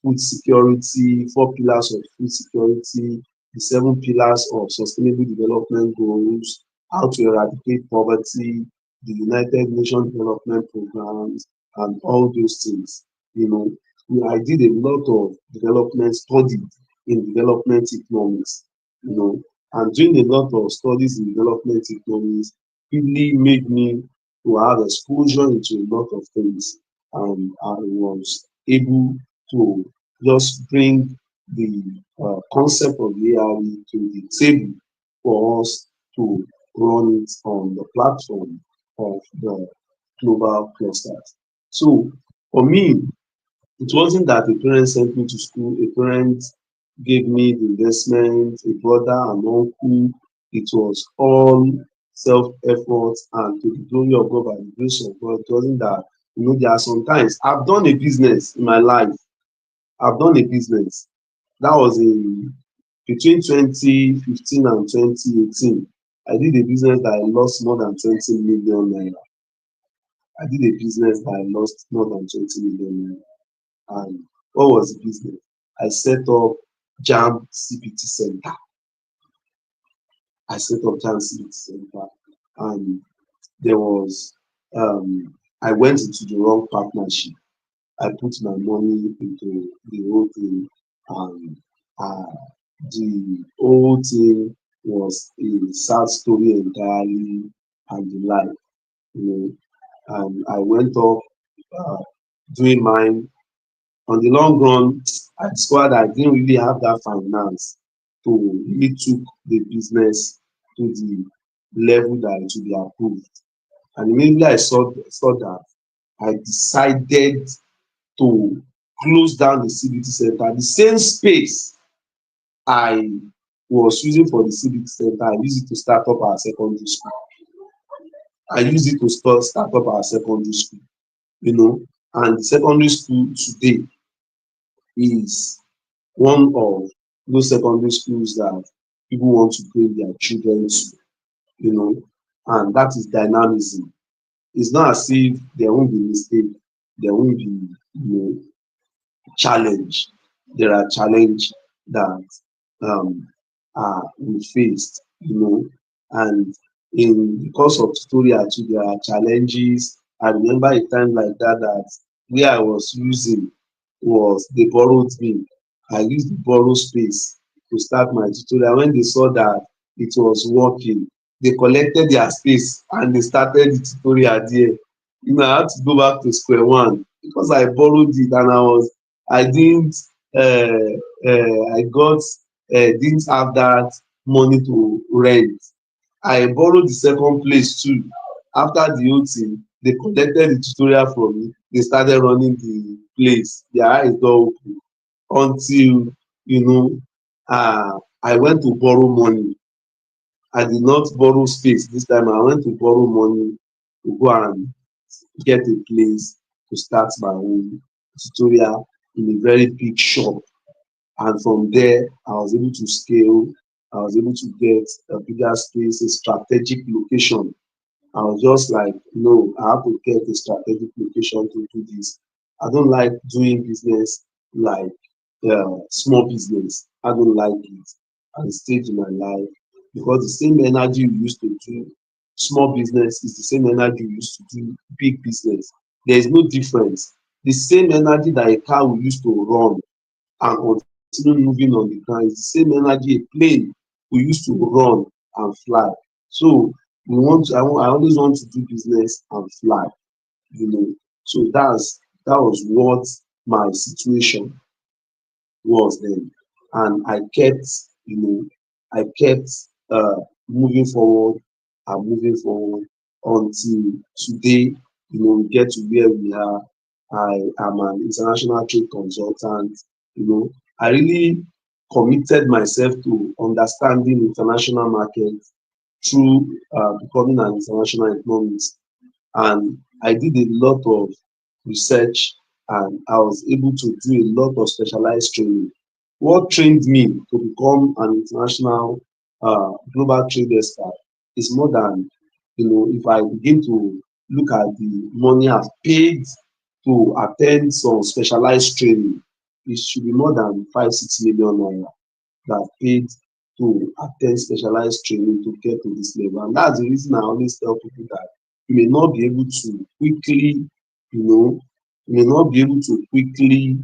food security, four pillars of food security, the seven pillars of sustainable development goals, how to eradicate poverty, the United Nations development programs, and all those things. You know, I did a lot of development study in development economics, you know, and doing a lot of studies in development economics really made me to have exposure into a lot of things, and I was able to just bring the concept of AI to the table for us to run it on the platform of the global clusters. So for me, it wasn't that a parent sent me to school, a parent gave me the investment, a brother, an uncle. It was all self-effort, and to the glory of God, by the grace of God. It wasn't that, there are sometimes I've done a business in my life. I've done a business. That was in between 2015 and 2018. I did a business that I lost more than 20 million naira. I did a business that I lost more than 20 million naira. And what was the business? I set up Jam CBT Center. I set up Jam CBT Center. And there was, I went into the wrong partnership. I put my money into the whole thing, and uh, the whole thing was a sad story entirely, and the like, you know. And I went off uh, doing mine. On the long run, I discovered I didn't really have that finance to really took the business to the level that it should be approved. And immediately I saw that, I decided to close down the CBT center. The same space I was using for the CBT center, I used it to start up our secondary school. I used it to start up our secondary school, you know, and the secondary school today is one of those secondary schools that people want to bring their children to, you know, and that is dynamism. It's not as if there won't be mistake, there won't be, challenge. There are challenge that we faced, and in the course of tutorial too, there are challenges. I remember a time like that where I was using was they borrowed me. I used the borrow space to start my tutorial. When they saw that it was working, they collected their space and they started the tutorial there. I had to go back to square one because I borrowed it, and I didn't I got didn't have that money to rent. I borrowed the second place too. After the whole thing, They collected the tutorial from me. They started running the place. Their eyes don open until I went to borrow money. I did not borrow space this time. I went to borrow money to go and get a place to start my own tutorial in a very big shop. And from there, I was able to scale. I was able to get a bigger space, a strategic location. I was just like, no, I have to get a strategic location to do this. I don't like doing business like small business. I don't like it at the stage in my life, because the same energy you used to do small business is the same energy you used to do big business. There is no difference. The same energy that a car will use to run and continue moving on the ground is the same energy a plane we use to run and fly. So I always want to do business and fly, you know. So that was what my situation was then. And I kept, you know, I kept moving forward and moving forward until today, we get to where we are. I am an international trade consultant. I really committed myself to understanding international markets through becoming an international economist. And I did a lot of research, and I was able to do a lot of specialized training. What trained me to become an international global trade expert is more than, if I begin to look at the money I've paid to attend some specialized training, it should be more than 5-6 million naira that paid to attend specialized training to get to this level. And that's the reason I always tell people that you may not be able to quickly, you know, you may not be able to quickly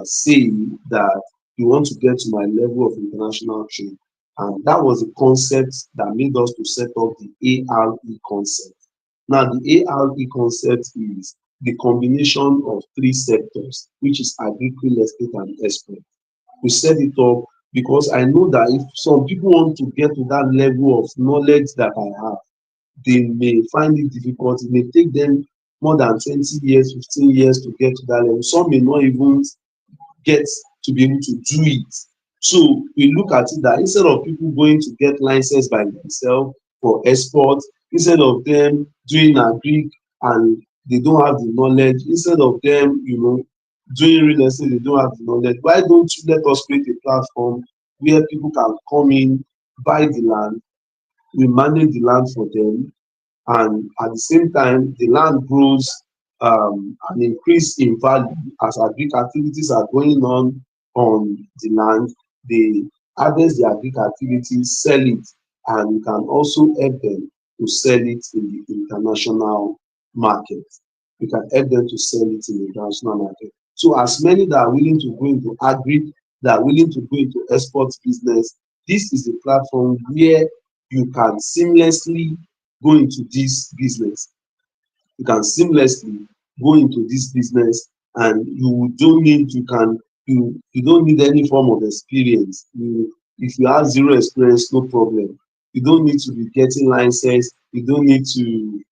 say that you want to get to my level of international trade. And that was the concept that made us to set up the ARE concept. Now, the ARE concept is the combination of three sectors, which is agri, real estate, and export. We set it up because I know that if some people want to get to that level of knowledge that I have, they may find it difficult. It may take them more than 20 years, 15 years to get to that level. Some may not even get to be able to do it. So we look at it that instead of people going to get license by themselves for export, instead of them doing agric and they don't have the knowledge, instead of them, doing real estate, they don't have the knowledge. Why don't you let us create a platform where people can come in, buy the land, we manage the land for them, and at the same time the land grows and increase in value as agric activities are going on the land. They harvest the agric activities, sell it, and you can also help them to sell it in the international market. You can help them to sell it in the international market. So as many that are willing to go into agric, that are willing to go into export business, this is a platform where you can seamlessly go into this business. You can seamlessly go into this business, and you don't need any form of experience. If you have zero experience, no problem. You don't need to be getting license. You don't need to,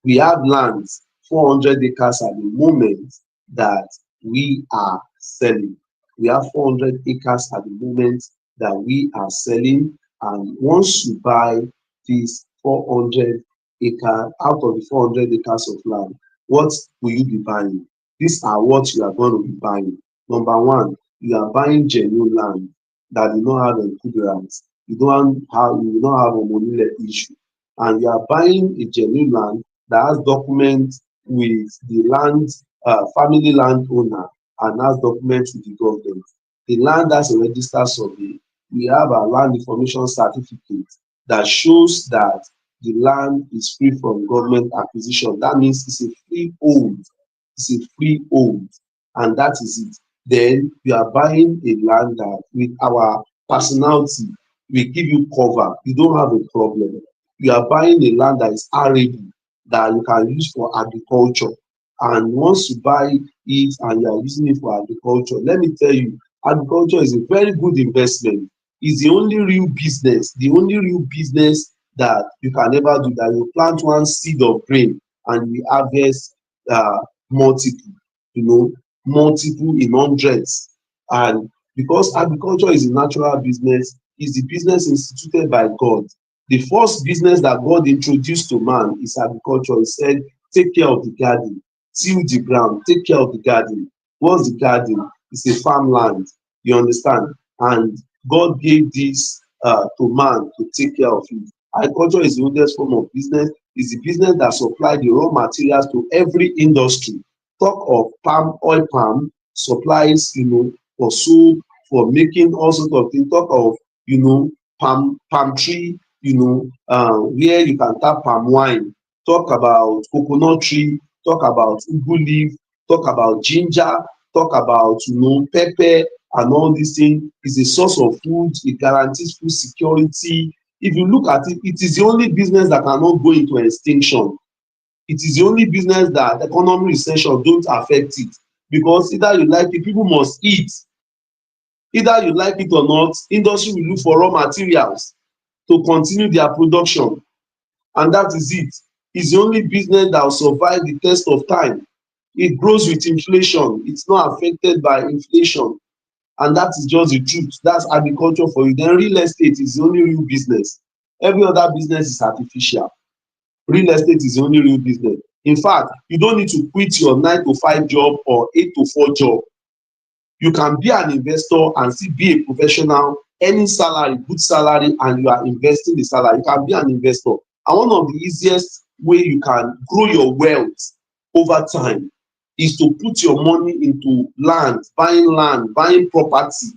we have lands, 400 acres at the moment that we are selling. We have 400 acres at the moment that we are selling. And once you buy this 400 acre, out of the 400 acres of land, what will you be buying? These are what you are going to be buying. Number one, you are buying genuine land that do not have encumbrance. You don't have a money issue. And you are buying a genuine land that has documents with the land, family landowner, and has documents with the government. The land has a registered survey. We have a land information certificate that shows that the land is free from government acquisition. That means it's a freehold. It's a freehold, and that is it. Then you are buying a land that with our personality, we give you cover. You don't have a problem. You are buying a land that is arable, that you can use for agriculture. And once you buy it and you are using it for agriculture, let me tell you, agriculture is a very good investment. It's the only real business that you can never do that. You plant one seed of grain and you harvest multiple, you know, multiple in hundreds. And because agriculture is a natural business, is the business instituted by God. The first business that God introduced to man is agriculture. He said, take care of the garden, till the ground, take care of the garden. What's the garden? It's a farmland, you understand? And God gave this to man to take care of it. Agriculture is the oldest form of business. It's the business that supply the raw materials to every industry. Talk of palm supplies, for soap, for making all sorts of things. Talk of, palm tree, where you can tap palm wine. Talk about coconut tree, talk about ugu leaf, talk about ginger, talk about, pepper and all these things. Is a source of food, it guarantees food security. If you look at it, it is the only business that cannot go into extinction. It is the only business that economic recession don't affect it, because either you like it, people must eat. Either you like it or not, industry will look for raw materials to continue their production, and that is it. It's the only business that will survive the test of time. It grows with inflation. It's not affected by inflation, and that is just the truth. That's agriculture for you. Then real estate is the only real business. Every other business is artificial. Real estate is the only real business. In fact, you don't need to quit your 9 to 5 job or 8 to 4 job. You can be an investor and still be a professional, earning salary, good salary, and you are investing the salary. You can be an investor. And one of the easiest way you can grow your wealth over time is to put your money into land, buying property.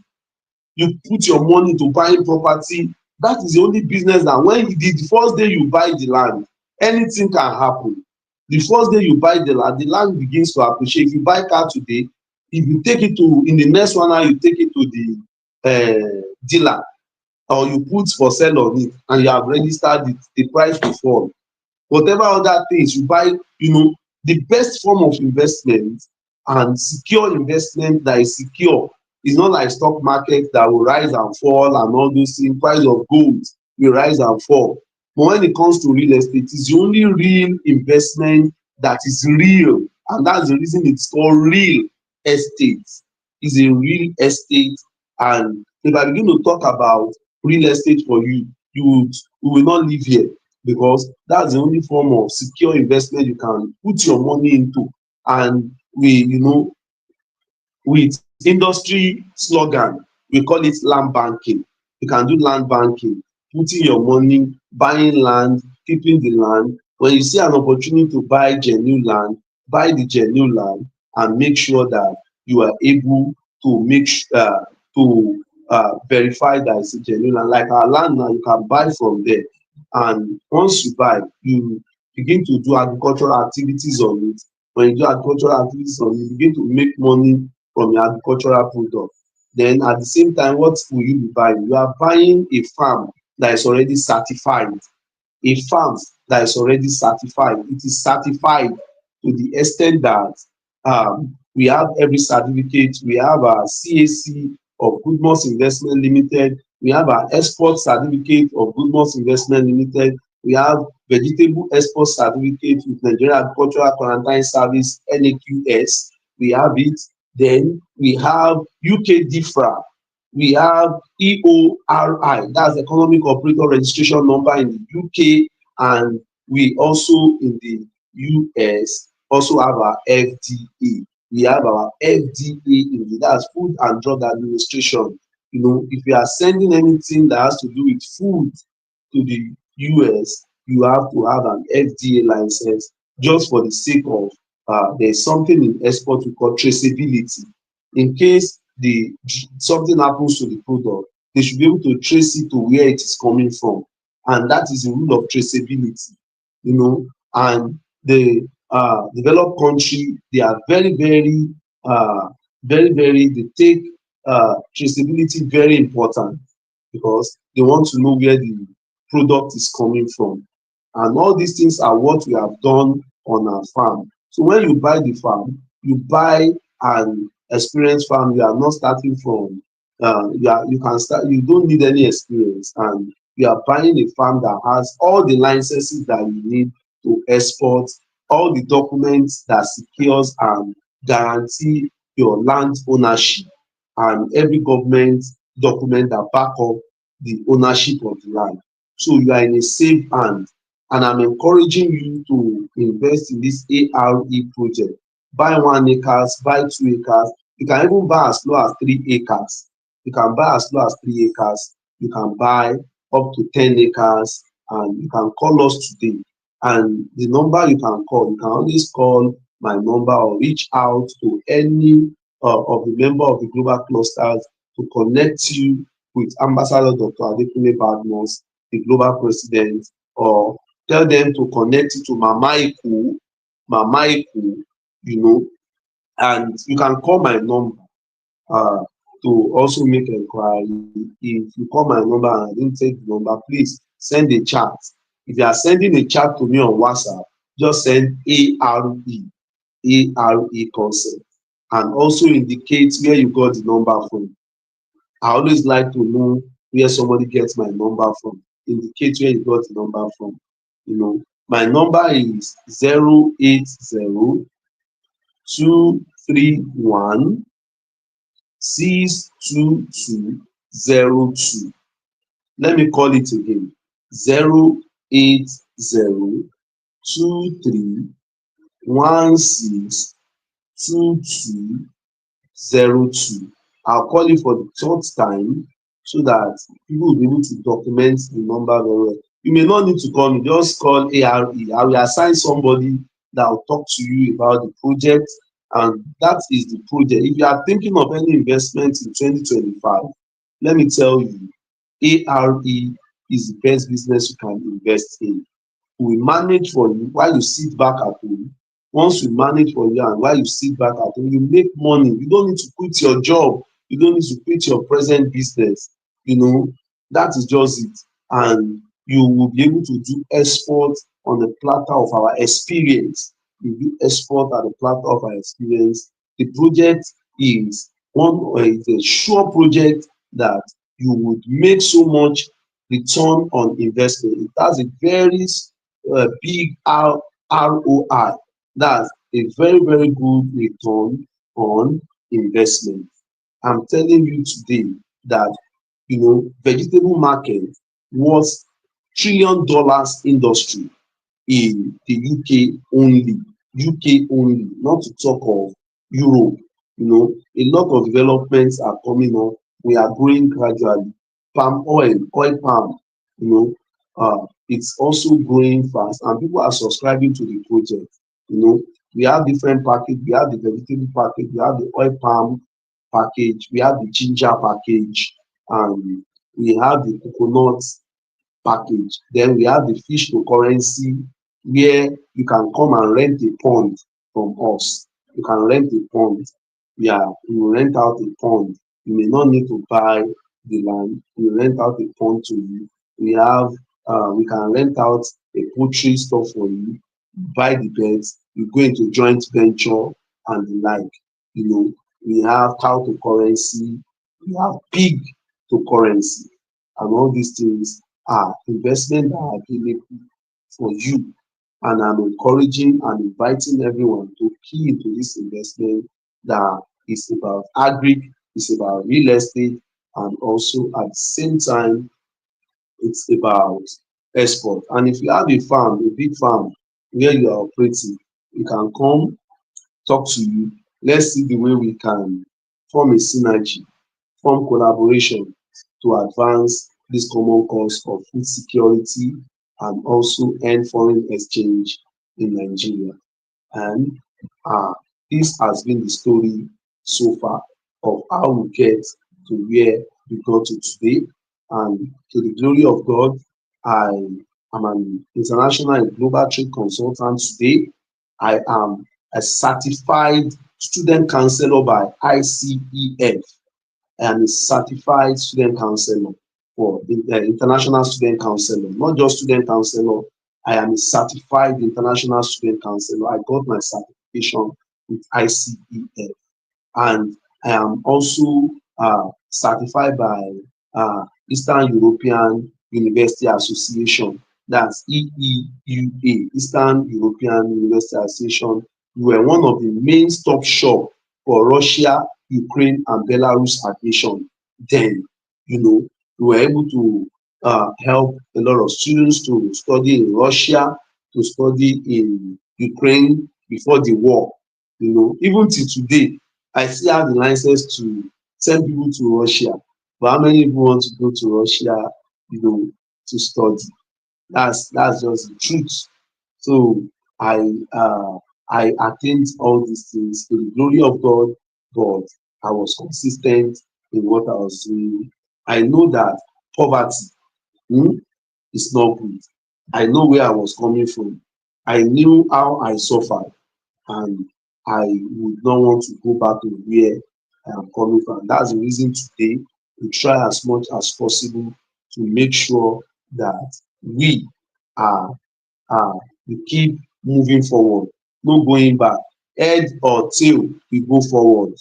You put your money to buying property. That is the only business that when the first day you buy the land, anything can happen. The first day you buy the land begins to appreciate. If you buy car today, if you take it to in the next 1 hour, you take it to the dealer, or you put for sale on it and you have registered it, the price will fall. Whatever other things you buy, the best form of investment and secure investment that is secure is not like stock market that will rise and fall and all those things. Price of gold will rise and fall. But when it comes to real estate, it's the only real investment that is real, and that's the reason it's called real estate. It's a real estate. And if I begin to talk about real estate for you, you will not live here, because that's the only form of secure investment you can put your money into. And with industry slogan, we call it land banking. You can do land banking, putting your money, buying land, keeping the land. When you see an opportunity to buy genuine land, buy the genuine land, and make sure that you are able to verify that it's a genuine land. Like our land now, you can buy from there, and once you buy, you begin to do agricultural activities on it. When you do agricultural activities on it, you begin to make money from your agricultural product. Then at the same time, what will you be buying? You are buying a farm that is already certified. A farm that is already certified. It is certified to the extent that we have every certificate. We have our CAC of Goodmost Investment Limited. We have our export certificate of Goodmost Investment Limited. We have vegetable export certificate with Nigeria Agricultural Quarantine Service (NAQS). We have it. Then we have UK DFRA. We have EORI, that's Economic Operator Registration Number in the UK, and we also in the US also have our FDA. We have our FDA in the, that's Food and Drug Administration. If you are sending anything that has to do with food to the US, you have to have an FDA license, just for the sake of there's something in export we call traceability. In case something happens to the product, they should be able to trace it to where it is coming from, and that is the rule of traceability. And the developed country, they are very, very, they take traceability very important, because they want to know where the product is coming from. And all these things are what we have done on our farm. So when you buy the farm, you buy an experienced farm. You are not starting from you can start, you don't need any experience, and You are buying a farm that has all the licenses that you need to export, all the documents that secures and guarantee your land ownership, and every government document that back up the ownership of the land. So you are in a safe hand, and I'm encouraging you to invest in this ARE project. Buy 1 acres, buy 2 acres. You can even buy as low as 3 acres. You can buy as low as 3 acres. You can buy up to 10 acres, and you can call us today. And the number you can always call my number or reach out to any of the member of the global clusters to connect you with Ambassador Dr. Adekunle Badmus, the global president, or tell them to connect you to Mama Iku, you know, and you can call my number uh, to also make enquiry. If you call my number and I didn't take the number, please send a chat. If you are sending a chat to me on WhatsApp, just send ARE concept, and also indicate where you got the number from. I always like to know where somebody gets my number from. Indicate where you got the number from. My number is 08023162202. Let me call it again. 08023162202. I'll call it for the third time so that people will be able to document the number very well. You may not need to call me, just call ARE. I will assign somebody that will talk to you about the project, and that is the project. If you are thinking of any investment in 2025, let me tell you, ARE is the best business you can invest in. We manage for you while you sit back at home. Once we manage for you and while you sit back at home, you make money. You don't need to quit your job. You don't need to quit your present business. That is just it. And you will be able to do export on the platter of our experience. You do export at the platter of our experience. The project is is a sure project that you would make so much return on investment. It has a very big ROI. That's a very, very good return on investment. I'm telling you today that vegetable market was $1 trillion industry in the UK only, not to talk of Europe. A lot of developments are coming up. We are growing gradually. Palm oil palm, you know, it's also growing fast, and people are subscribing to the project. We have different package. We have the vegetable package. We have the oil palm package. We have the ginger package, and we have the coconut package. Then we have the fish to currency, where you can come and rent a pond from us. You can rent a pond. Yeah, you rent out a pond. You may not need to buy the land. We rent out a pond to you. We can rent out a poultry store for you. Buy the birds. You go into joint venture and the like. We have cow to currency. We have pig to currency, and all these things are investment that are available for you. And I'm encouraging and inviting everyone to key into this investment that is about agri, it's about real estate, and also at the same time, it's about export. And if you have a farm, a big farm where you are operating, you can come talk to you. Let's see the way we can form a synergy, form collaboration to advance this common cause of food security and also end foreign exchange in Nigeria. And uh, this has been the story so far of how we get to where we got to today. And to the glory of God, I am an international and global trade consultant today. I am a certified student counselor by ICEF. I am a certified student counselor for international student counselor, not just student counselor. I am a certified international student counselor. I got my certification with ICEF, and I am also certified by Eastern European University Association, that's EEUA, Eastern European University Association. We were one of the main stop shop for Russia, Ukraine, and Belarus admission. Then, we were able to help a lot of students to study in Russia, to study in Ukraine before the war. Even till today, I still have the license to send people to Russia. But how many people want to go to Russia, to study? That's just the truth. So I I attained all these things to the glory of God, but I was consistent in what I was doing. I know that poverty, um is not good. I know where I was coming from. I knew how I suffered, and I would not want to go back to where I am coming from. That's the reason today we try as much as possible to make sure that we are we keep moving forward, no going back. Head or tail, we go forward.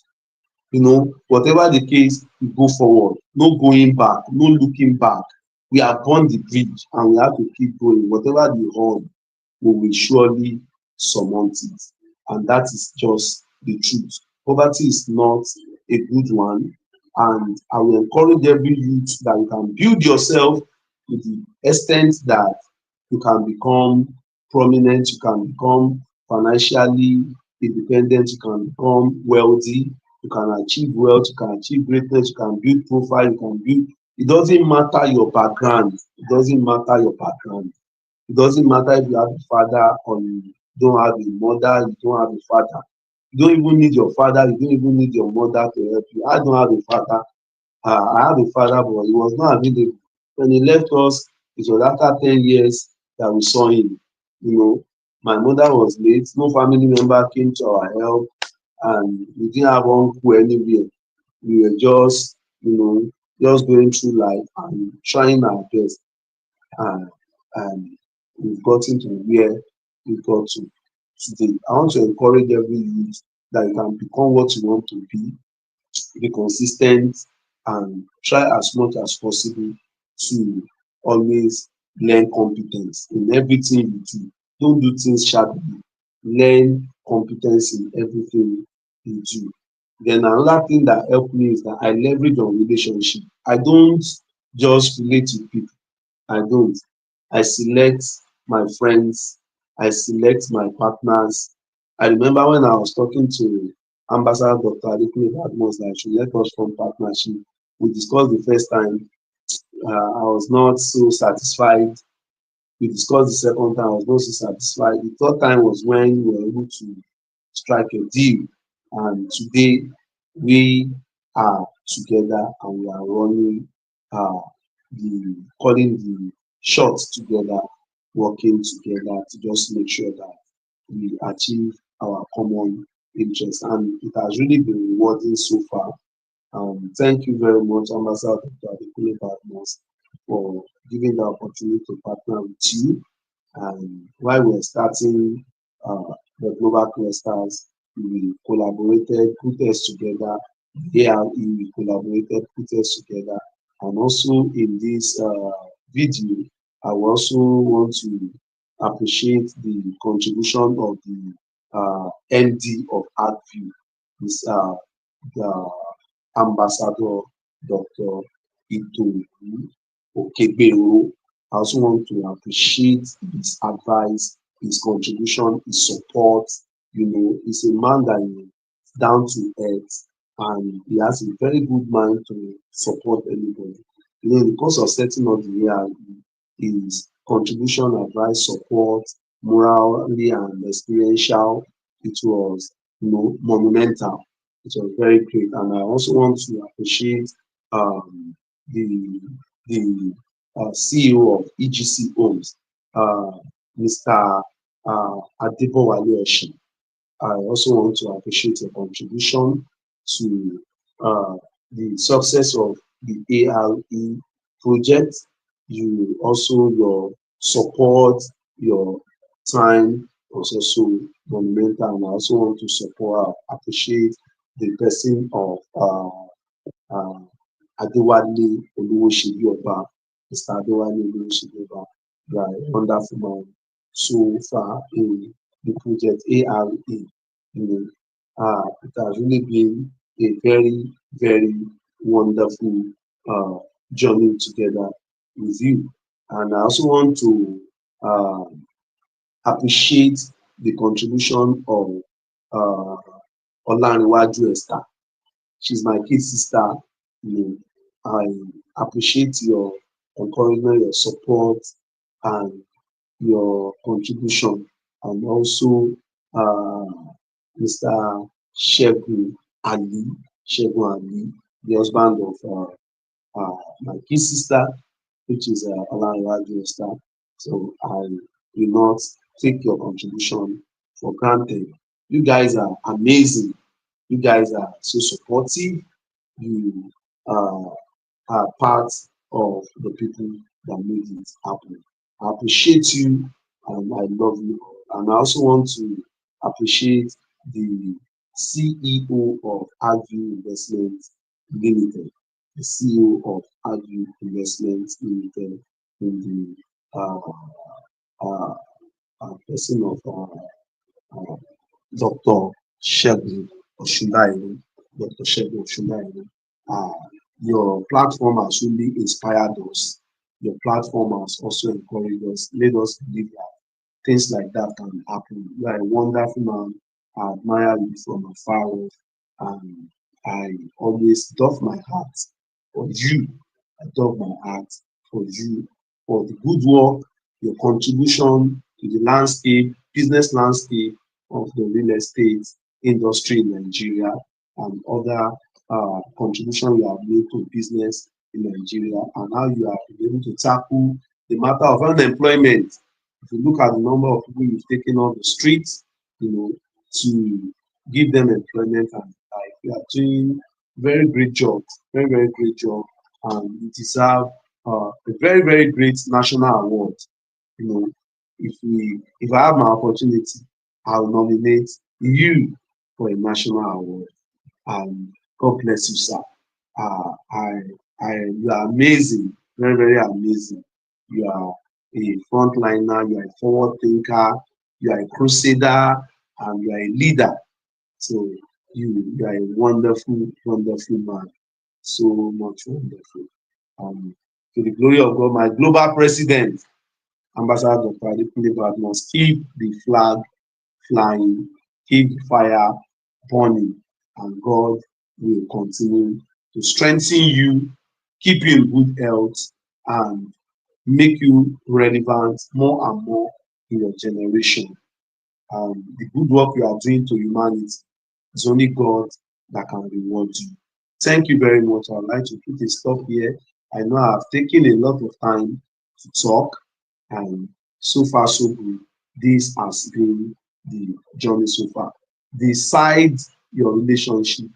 Whatever the case, we go forward. No going back, no looking back. We have burnt the bridge and we have to keep going. Whatever the horn, we will surely surmount it. And that is just the truth. Poverty is not a good one. And I will encourage every youth that you can build yourself to the extent that you can become prominent, you can become financially independent, you can become wealthy, you can achieve wealth, you can achieve greatness, you can build profile, you can build. It doesn't matter your background. It doesn't matter your background. It doesn't matter if you have a father or you don't have a mother, you don't have a father. You don't even need your father, you don't even need your mother to help you. I don't have a father. I have a father, but he was not available. When he left us, it was after 10 years that we saw him. My mother was late, no family member came to our help, and we didn't have uncle anywhere. We were just going through life and trying our best, and and we've gotten to where we got to today. I want to encourage every youth that you can become what you want to be consistent, and try as much as possible to always learn competence in everything you do. Don't do things sharply. Learn competence in everything you do. Then another thing that helped me is that I leverage on relationship. I don't just relate with people. I don't. I select my friends. I select my partners. I remember when I was talking to Ambassador Dr. Adekunle Badmus that she let us form partnership. We discussed the first time. I was not so satisfied. We discussed the second time. I was not so satisfied. The third time was when we were able to strike a deal. And today we are together and we are running uh, calling the shots together, working together to just make sure that we achieve our common interest. And it has really been rewarding so far. Thank you very much, Ambassador Dr. Adekunle Badmus, for giving the opportunity to partner with you. And while we were starting the Global Clusters, we collaborated, put us together. ARE, we collaborated, put us together. And also in this video, I also want to appreciate the contribution of the MD of ArtView, this the Ambassador Dr. Ito Okebero. I also want to appreciate his advice, his contribution, his support. He's a man that is down to earth, and he has a very good mind to support anybody. In the course of setting up the year, his contribution, advice, support, morally and experiential, it was monumental. It was very great. And I also want to appreciate the the CEO of EGC Homes, uh, Mr. Adebowale Oshin. I also want to appreciate your contribution to the success of the ARE project. Your support, your time was also monumental, and I also want to appreciate the person of uh, Adewale Oluwoseyioba. Mr. Adewale Olushideba. You are a wonderful man so far in the project ARA. It has really been a very, very wonderful uh, journey together with you. And I also want to uh, appreciate the contribution of uh, Olanrewaju Esther. She's my kid sister. I appreciate your encouragement, your support, and your contribution, and also uh, Mr. Shegun Ali, Shegun Ali, the husband of my kid sister, which is Olanrewaju Esther. So I will not take your contribution for granted. You guys are amazing. You guys are so supportive. You uh, are part of the people that made it happen. I appreciate you and I love you. And I also want to appreciate the CEO of Agri Investments Limited, the CEO of Agri Investments Limited in the uh, person of uh, Dr. Shegun Oshundairo. Dr. Shegun Oshundairo. Uh, your platform has really inspired us. Your platform has also encouraged us, made us believe that things like that can happen. You are a wonderful man. I admire you from afar off, and I always doff my heart for you. I doff my heart for you, for the good work, your contribution to the landscape, business landscape of the real estate industry in Nigeria, and other contribution you have made to business in Nigeria, and how you have been able to tackle the matter of unemployment. If you look at the number of people you've taken off the streets, to give them employment and life, you are doing very great job, very, very great job, and you deserve a very, very great national award. You know, if I have my opportunity, I'll nominate you for a national award. And God bless you, sir. Uh, I, you are amazing, very, very amazing. You are a frontliner, you are a forward thinker, you are a crusader, and you are a leader. So you are a wonderful, wonderful man. So much wonderful. To the glory of God, my global president, Ambassador Dr. Adekunle Badmus, keep the flag flying, keep the fire burning, and God will continue to strengthen you, keep you in good health, and make you relevant more and more in your generation. The good work you are doing to humanity is only God that can reward you. Thank you very much. I'd like to put a stop here. I know I've taken a lot of time to talk, and so far so good. This has been the journey so far. Decide your relationship.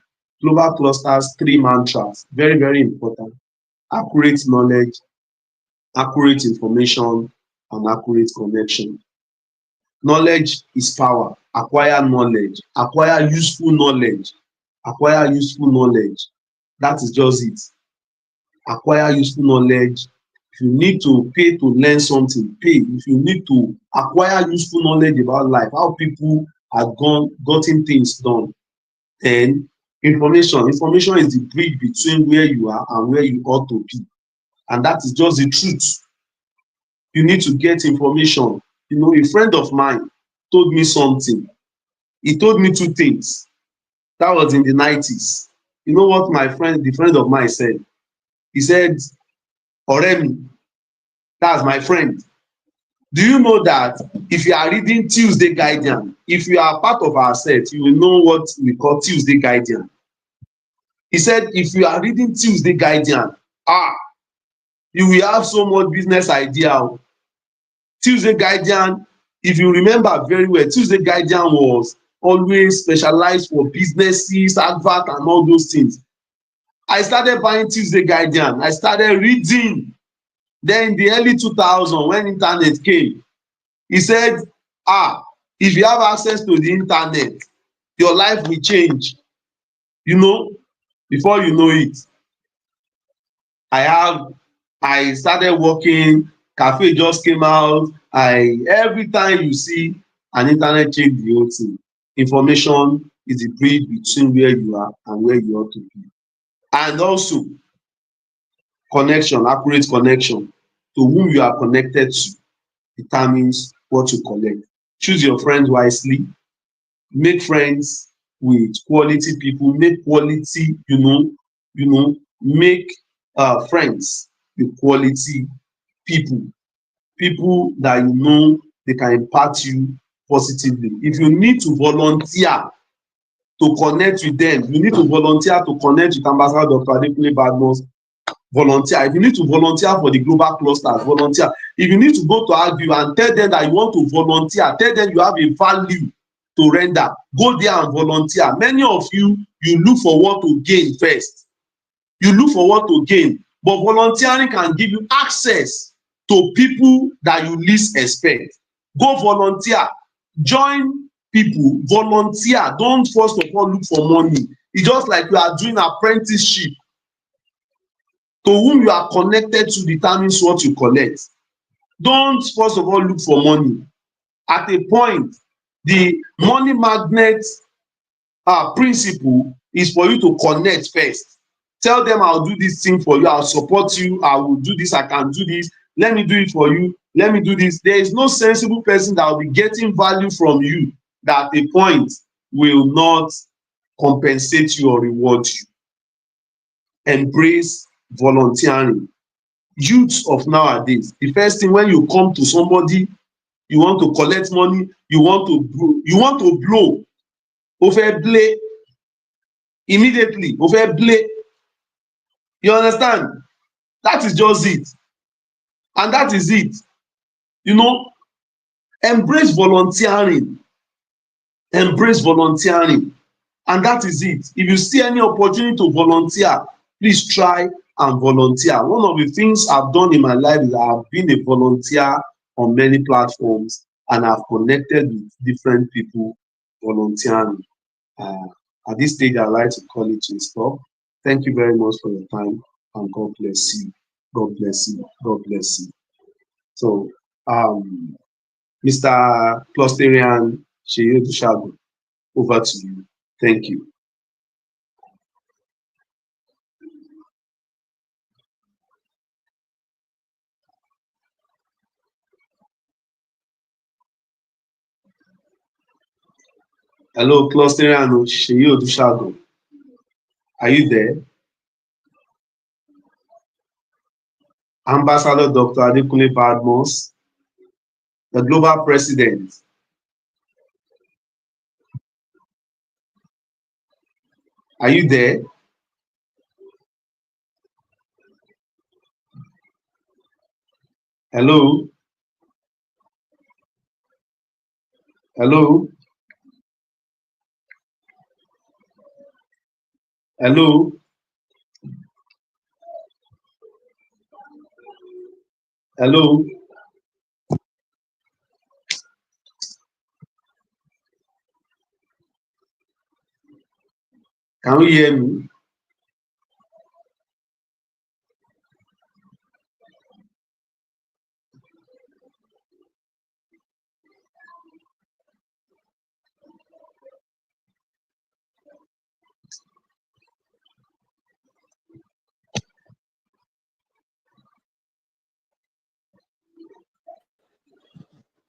Global clusters, three mantras, very, very important. Accurate knowledge, accurate information, and accurate connection. Knowledge is power. Acquire knowledge. Acquire useful knowledge. Acquire useful knowledge. That is just it. Acquire useful knowledge. If you need to pay to learn something, pay. If you need to acquire useful knowledge about life, how people have gotten things done, then information. Information is the bridge between where you are and where you ought to be. And that is just the truth. You need to get information. A friend of mine told me something. He told me two things. That was in the 90s. You know what the friend of mine said? He said, Oremi, that's my friend. Do you know that if you are reading Tuesday Guardian, if you are part of our set, you will know what we call Tuesday Guardian. He said, if you are reading Tuesday Guardian, you will have so much business idea. Tuesday Guardian, if you remember very well, Tuesday Guardian was always specialized for businesses, advert, and all those things. I started buying Tuesday Guardian. I started reading. Then in the early 2000s, when internet came, he said, if you have access to the internet, your life will change. Before you know it, I have I started working, cafe just came out. Every time you see an internet change the whole thing. Information is the bridge between where you are and where you ought to be. And also connection, accurate connection to whom you are connected to determines what you collect. Choose your friends wisely, make friends with quality people, make quality, make friends with quality people, people that you know they can impact you positively. If you need to volunteer to connect with them, you need to volunteer to connect with Ambassador Dr. Adekunle Badmus, volunteer. If you need to volunteer for the global clusters, volunteer. If you need to go to argue and tell them that you want to volunteer, tell them you have a value to render, go there and volunteer. Many of you, you look for what to gain first. You look for what to gain, but volunteering can give you access to people that you least expect. Go volunteer, join people, volunteer. Don't first of all look for money. It's just like you are doing apprenticeship. To whom you are connected to determines what you collect. Don't first of all look for money. At a point, the money magnet principle is for you to connect first. Tell them I'll do this thing for you, I'll support you, I will do this, I can do this, let me do it for you, let me do this. There is no sensible person that will be getting value from you that at a point will not compensate you or reward you. Embrace volunteering. Youths of nowadays, the first thing when you come to somebody, you want to collect money, you want to blow, o fẹ́ blé immediately, o fẹ́ blé. You understand? That is just it, and that is it. You know, embrace volunteering, embrace volunteering, and that is it. If you see any opportunity to volunteer, please try and volunteer. One of the things I've done in my life is I've been a volunteer on many platforms, and I've connected with different people volunteering. Uh, at this stage, I'd like to call it a stop. Thank you very much for your time, and God bless you. God bless you. God bless you. So, Mr. Clusterian Sheyi Dushago, over to you. Thank you. Hello, Clusterian Sheyi Dushago. Are you there? Ambassador Dr. Adekunle Badmus, the global president. Are you there? Hello? Hello? Hello? Hello? Can you hear me?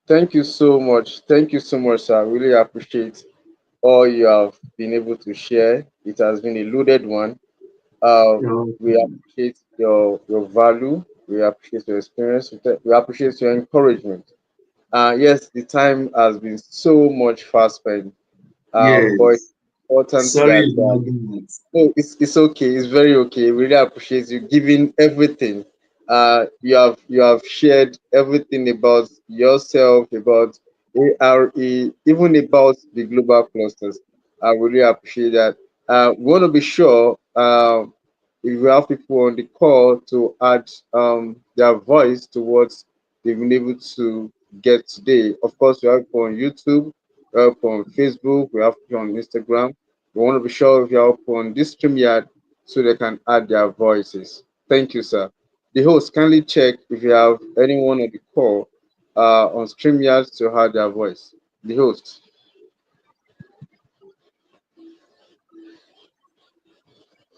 Thank you so much. Thank you so much, sir. I really appreciate all you have been able to share. It has been a loaded one. We Okay. appreciate your value. We appreciate your experience. We appreciate your encouragement. Yes, the time has been so much fast spent. But it's Yes. important Sorry that about that. no, it's okay. It's very okay. Really appreciate you giving everything. You have shared everything about yourself, about ARE, even about the global clusters. I really appreciate that. We want to be sure if we have people on the call to add their voice to what they've been able to get today. Of course, we have people on YouTube, we have people on Facebook, we have people on Instagram. We want to be sure if you're up on this StreamYard so they can add their voices. Thank you, sir. The host, kindly check if you have anyone on the call on StreamYard to hear their voice. The host.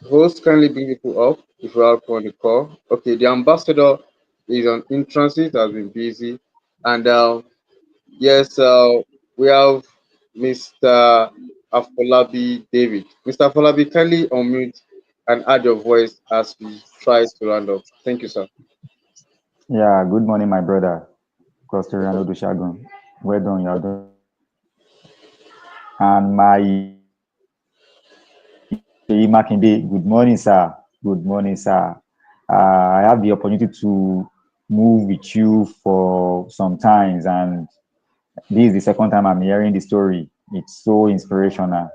Host, kindly bring people up if you have on the call. Okay, the ambassador is on in transit, has been busy. And yes, we have Mr. Afolabi David. Mr. Afolabi, kindly unmute and add your voice as we try to round up. Thank you, sir. Yeah, good morning, my brother, Costoriano Dushagun. Well done, you are doing well. And my Sheyi Makinde, good morning, sir. Good morning, sir. I have the opportunity to move with you for some times, and this is the second time I'm hearing the story. It's so inspirational.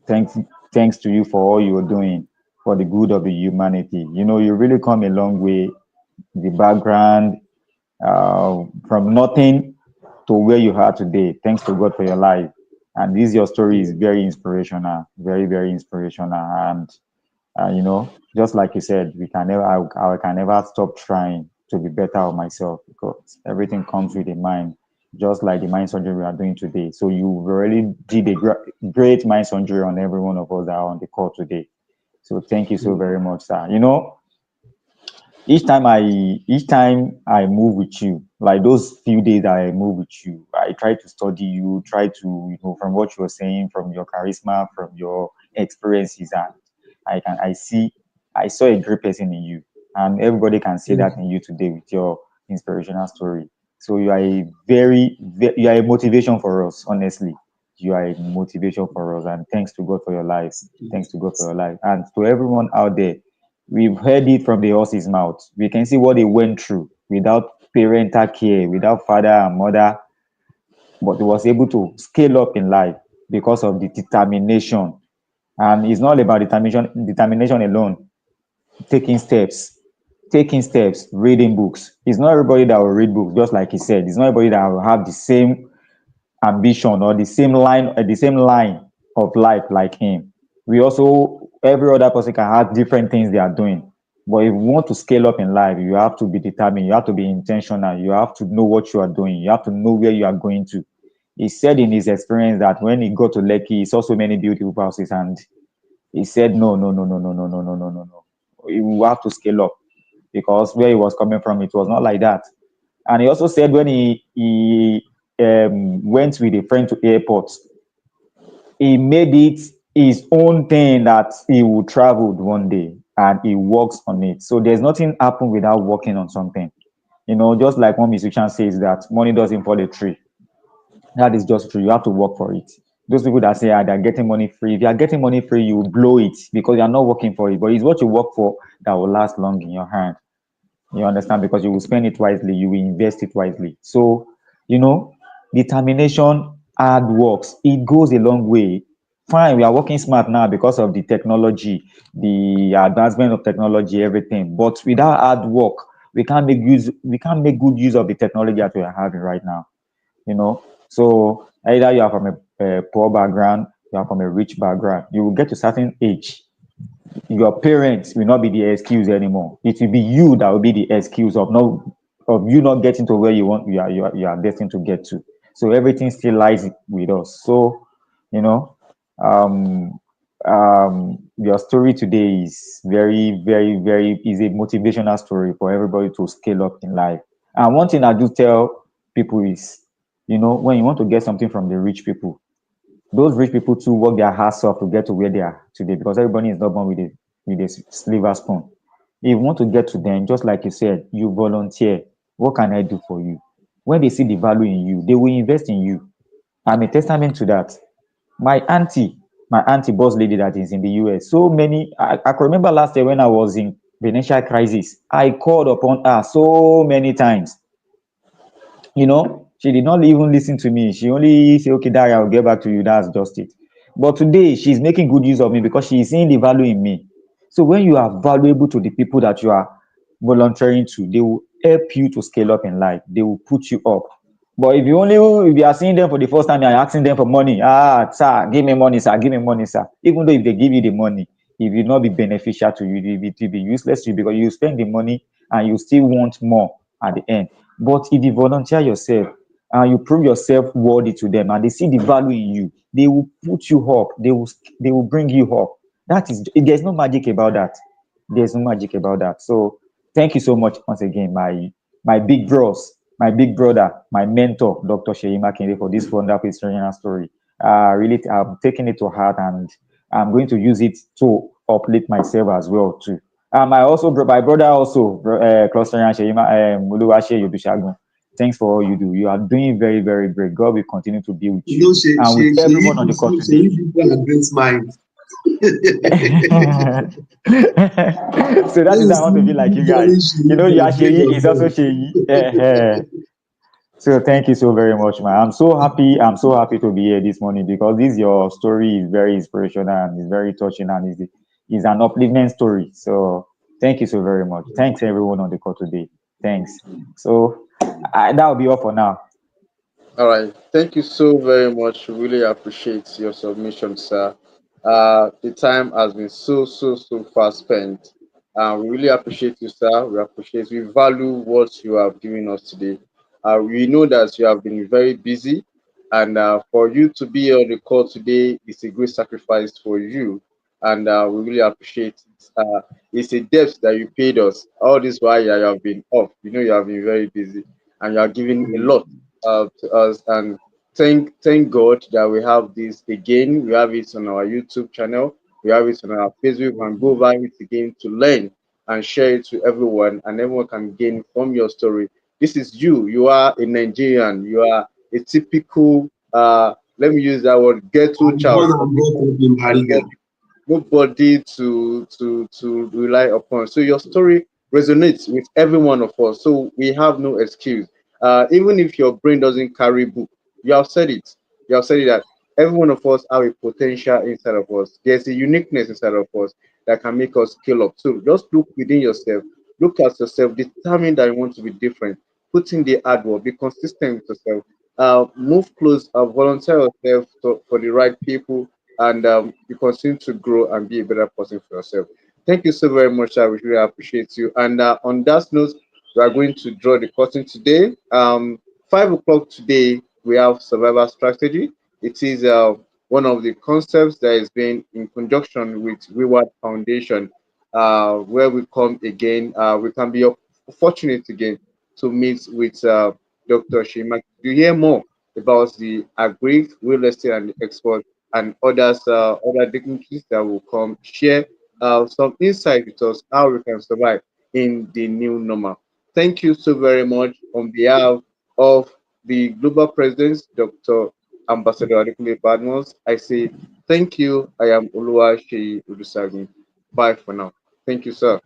Thanks, thanks to you for all you're doing for the good of the humanity. You know, you really come a long way. The background, from nothing to where you are today. Thanks to God for your life. And this your story is very inspirational, very very inspirational. And just like you said, we can never, I can never stop trying to be better of myself because everything comes with a mind. Just like the mind surgery we are doing today. So you really did a great mind surgery on every one of us that are on the call today. So thank you so very much, sir. Each time I move with you, like those few days that I move with you, I try to study you, try to, from what you were saying, from your charisma, from your experiences, and I saw a great person in you, and everybody can see that in you today with your inspirational story. So you are you are a motivation for us, honestly. You are a motivation for us, and thanks to God for your life. Thanks to God for your life, and to everyone out there. We've heard it from the horse's mouth. We can see what they went through without parental care, without father and mother, but he was able to scale up in life because of the determination. And it's not about determination alone. Taking steps, reading books. It's not everybody that will read books, just like he said. It's not everybody that will have the same ambition or the same line of life like him. We also Every other person can have different things they are doing. But if you want to scale up in life, you have to be determined, you have to be intentional, you have to know what you are doing, you have to know where you are going to. He said in his experience that when he got to Lekki, he saw so many beautiful houses, and he said, no, no, no, no, no, no, no, no, no, no, no. You have to scale up because where he was coming from, it was not like that. And he also said when he went with a friend to airport, he made it his own thing that he will travel one day and he works on it. So there's nothing happen without working on something. Just like one musician says that money doesn't fall a tree. That is just true. You have to work for it. Those people that say they're getting money free, if you are getting money free, you blow it because you're not working for it. But it's what you work for that will last long in your hand. You understand? Because you will spend it wisely, you will invest it wisely. So, you know, determination, hard works, it goes a long way. Fine, we are working smart now because of the technology, the advancement of technology, everything. But without hard work, we can't make good use of the technology that we are having right now. So either you are from a poor background, you are from a rich background, you will get to a certain age, your parents will not be the excuse anymore. It will be you that will be the excuse of you not getting to where you are destined to get to. So everything still lies with us. So, you know, um your story today is very, very, very is a motivational story for everybody to scale up in life. And one thing I do tell people is, when you want to get something from the rich people, those rich people too work their ass off to get to where they are today because everybody is not born with a silver spoon. If you want to get to them, just like you said, you volunteer. What can I do for you? When they see the value in you, they will invest in you. I'm a testament to that. My auntie, my auntie boss lady that is in the US, so many. I can remember last year when I was in financial crisis, I called upon her so many times. She did not even listen to me. She only said, okay, Daria, I'll get back to you. That's just it. But today, she's making good use of me because she is seeing the value in me. So when you are valuable to the people that you are volunteering to, they will help you to scale up in life. They will put you up. But if you are seeing them for the first time, you are asking them for money. Sir, give me money, sir, give me money, sir. Even though if they give you the money, it will not be beneficial to you. It will be useless to you because you spend the money and you still want more at the end. But if you volunteer yourself and you prove yourself worthy to them and they see the value in you, they will put you up, they will bring you up. That is, there's no magic about that. There's no magic about that. So thank you so much once again, my big bros, my big brother, my mentor, Dr. Sheyi Makinde, for this wonderful inspirational story. Really, I'm taking it to heart, and I'm going to use it to uplift myself as well too. I also, my brother also, Clustering Sheyi Oluwase Yodushagun. Thanks for all you do. You are doing very, very great. God will continue to be with You you know, and with everyone on the call today. she people are great minds. So that When is you why I want see to be like you guys. usually she You know, you are celebrate Sheyi, is also yourself. Sheyi. So thank you so very much, man. I'm so happy. I'm so happy to be here this morning because this your story is very inspirational and it's very touching and is an upliftment story. So thank you so very much. Thanks everyone on the call today. Thanks. So that will be all for now. All right. Thank you so very much. Really appreciate your submission, sir. The time has been so fast spent. We really appreciate you, sir. We value what you have given us today. We know that you have been very busy, and for you to be on the call today is a great sacrifice for you, and we really appreciate it. It's a debt that you paid us. All this while you have been off. You know you have been very busy, and you are giving a lot to us. And thank God that we have this again. We have it on our YouTube channel. We have it on our Facebook. And go over it again to learn and share it to everyone, and everyone can gain from your story. This is you. You are a Nigerian. You are a typical. Let me use that word. Ghetto I'm child. born and brought up in Bariga. Nobody to rely upon. So your story resonates with every one of us. So we have no excuse. Even if your brain doesn't carry book, you have said it. You have said it that every one of us have a potential inside of us. There's a uniqueness inside of us that can make us scale up. So just look within yourself. Look at yourself. Determine that you want to be different. Put in the hard work. Be consistent with yourself. Move close. Volunteer yourself for the right people, and you continue to grow and be a better person for yourself. Thank you so very much. I really appreciate you. And on that note, we are going to draw the curtain today. 5 o'clock today, we have survival strategy. It is one of the concepts that is being in conjunction with Reward Foundation, where we come again. We can be fortunate again to meet with Dr. Shima to hear more about the agri, real estate, and export and others, other dignitaries that will come share some insight with us how we can survive in the new normal. Thank you so very much on behalf of the global presidents, Dr. Ambassador Adekunle Badmos. I say thank you. I am Oluwa Sheyi Udusagi. Bye for now. Thank you, sir.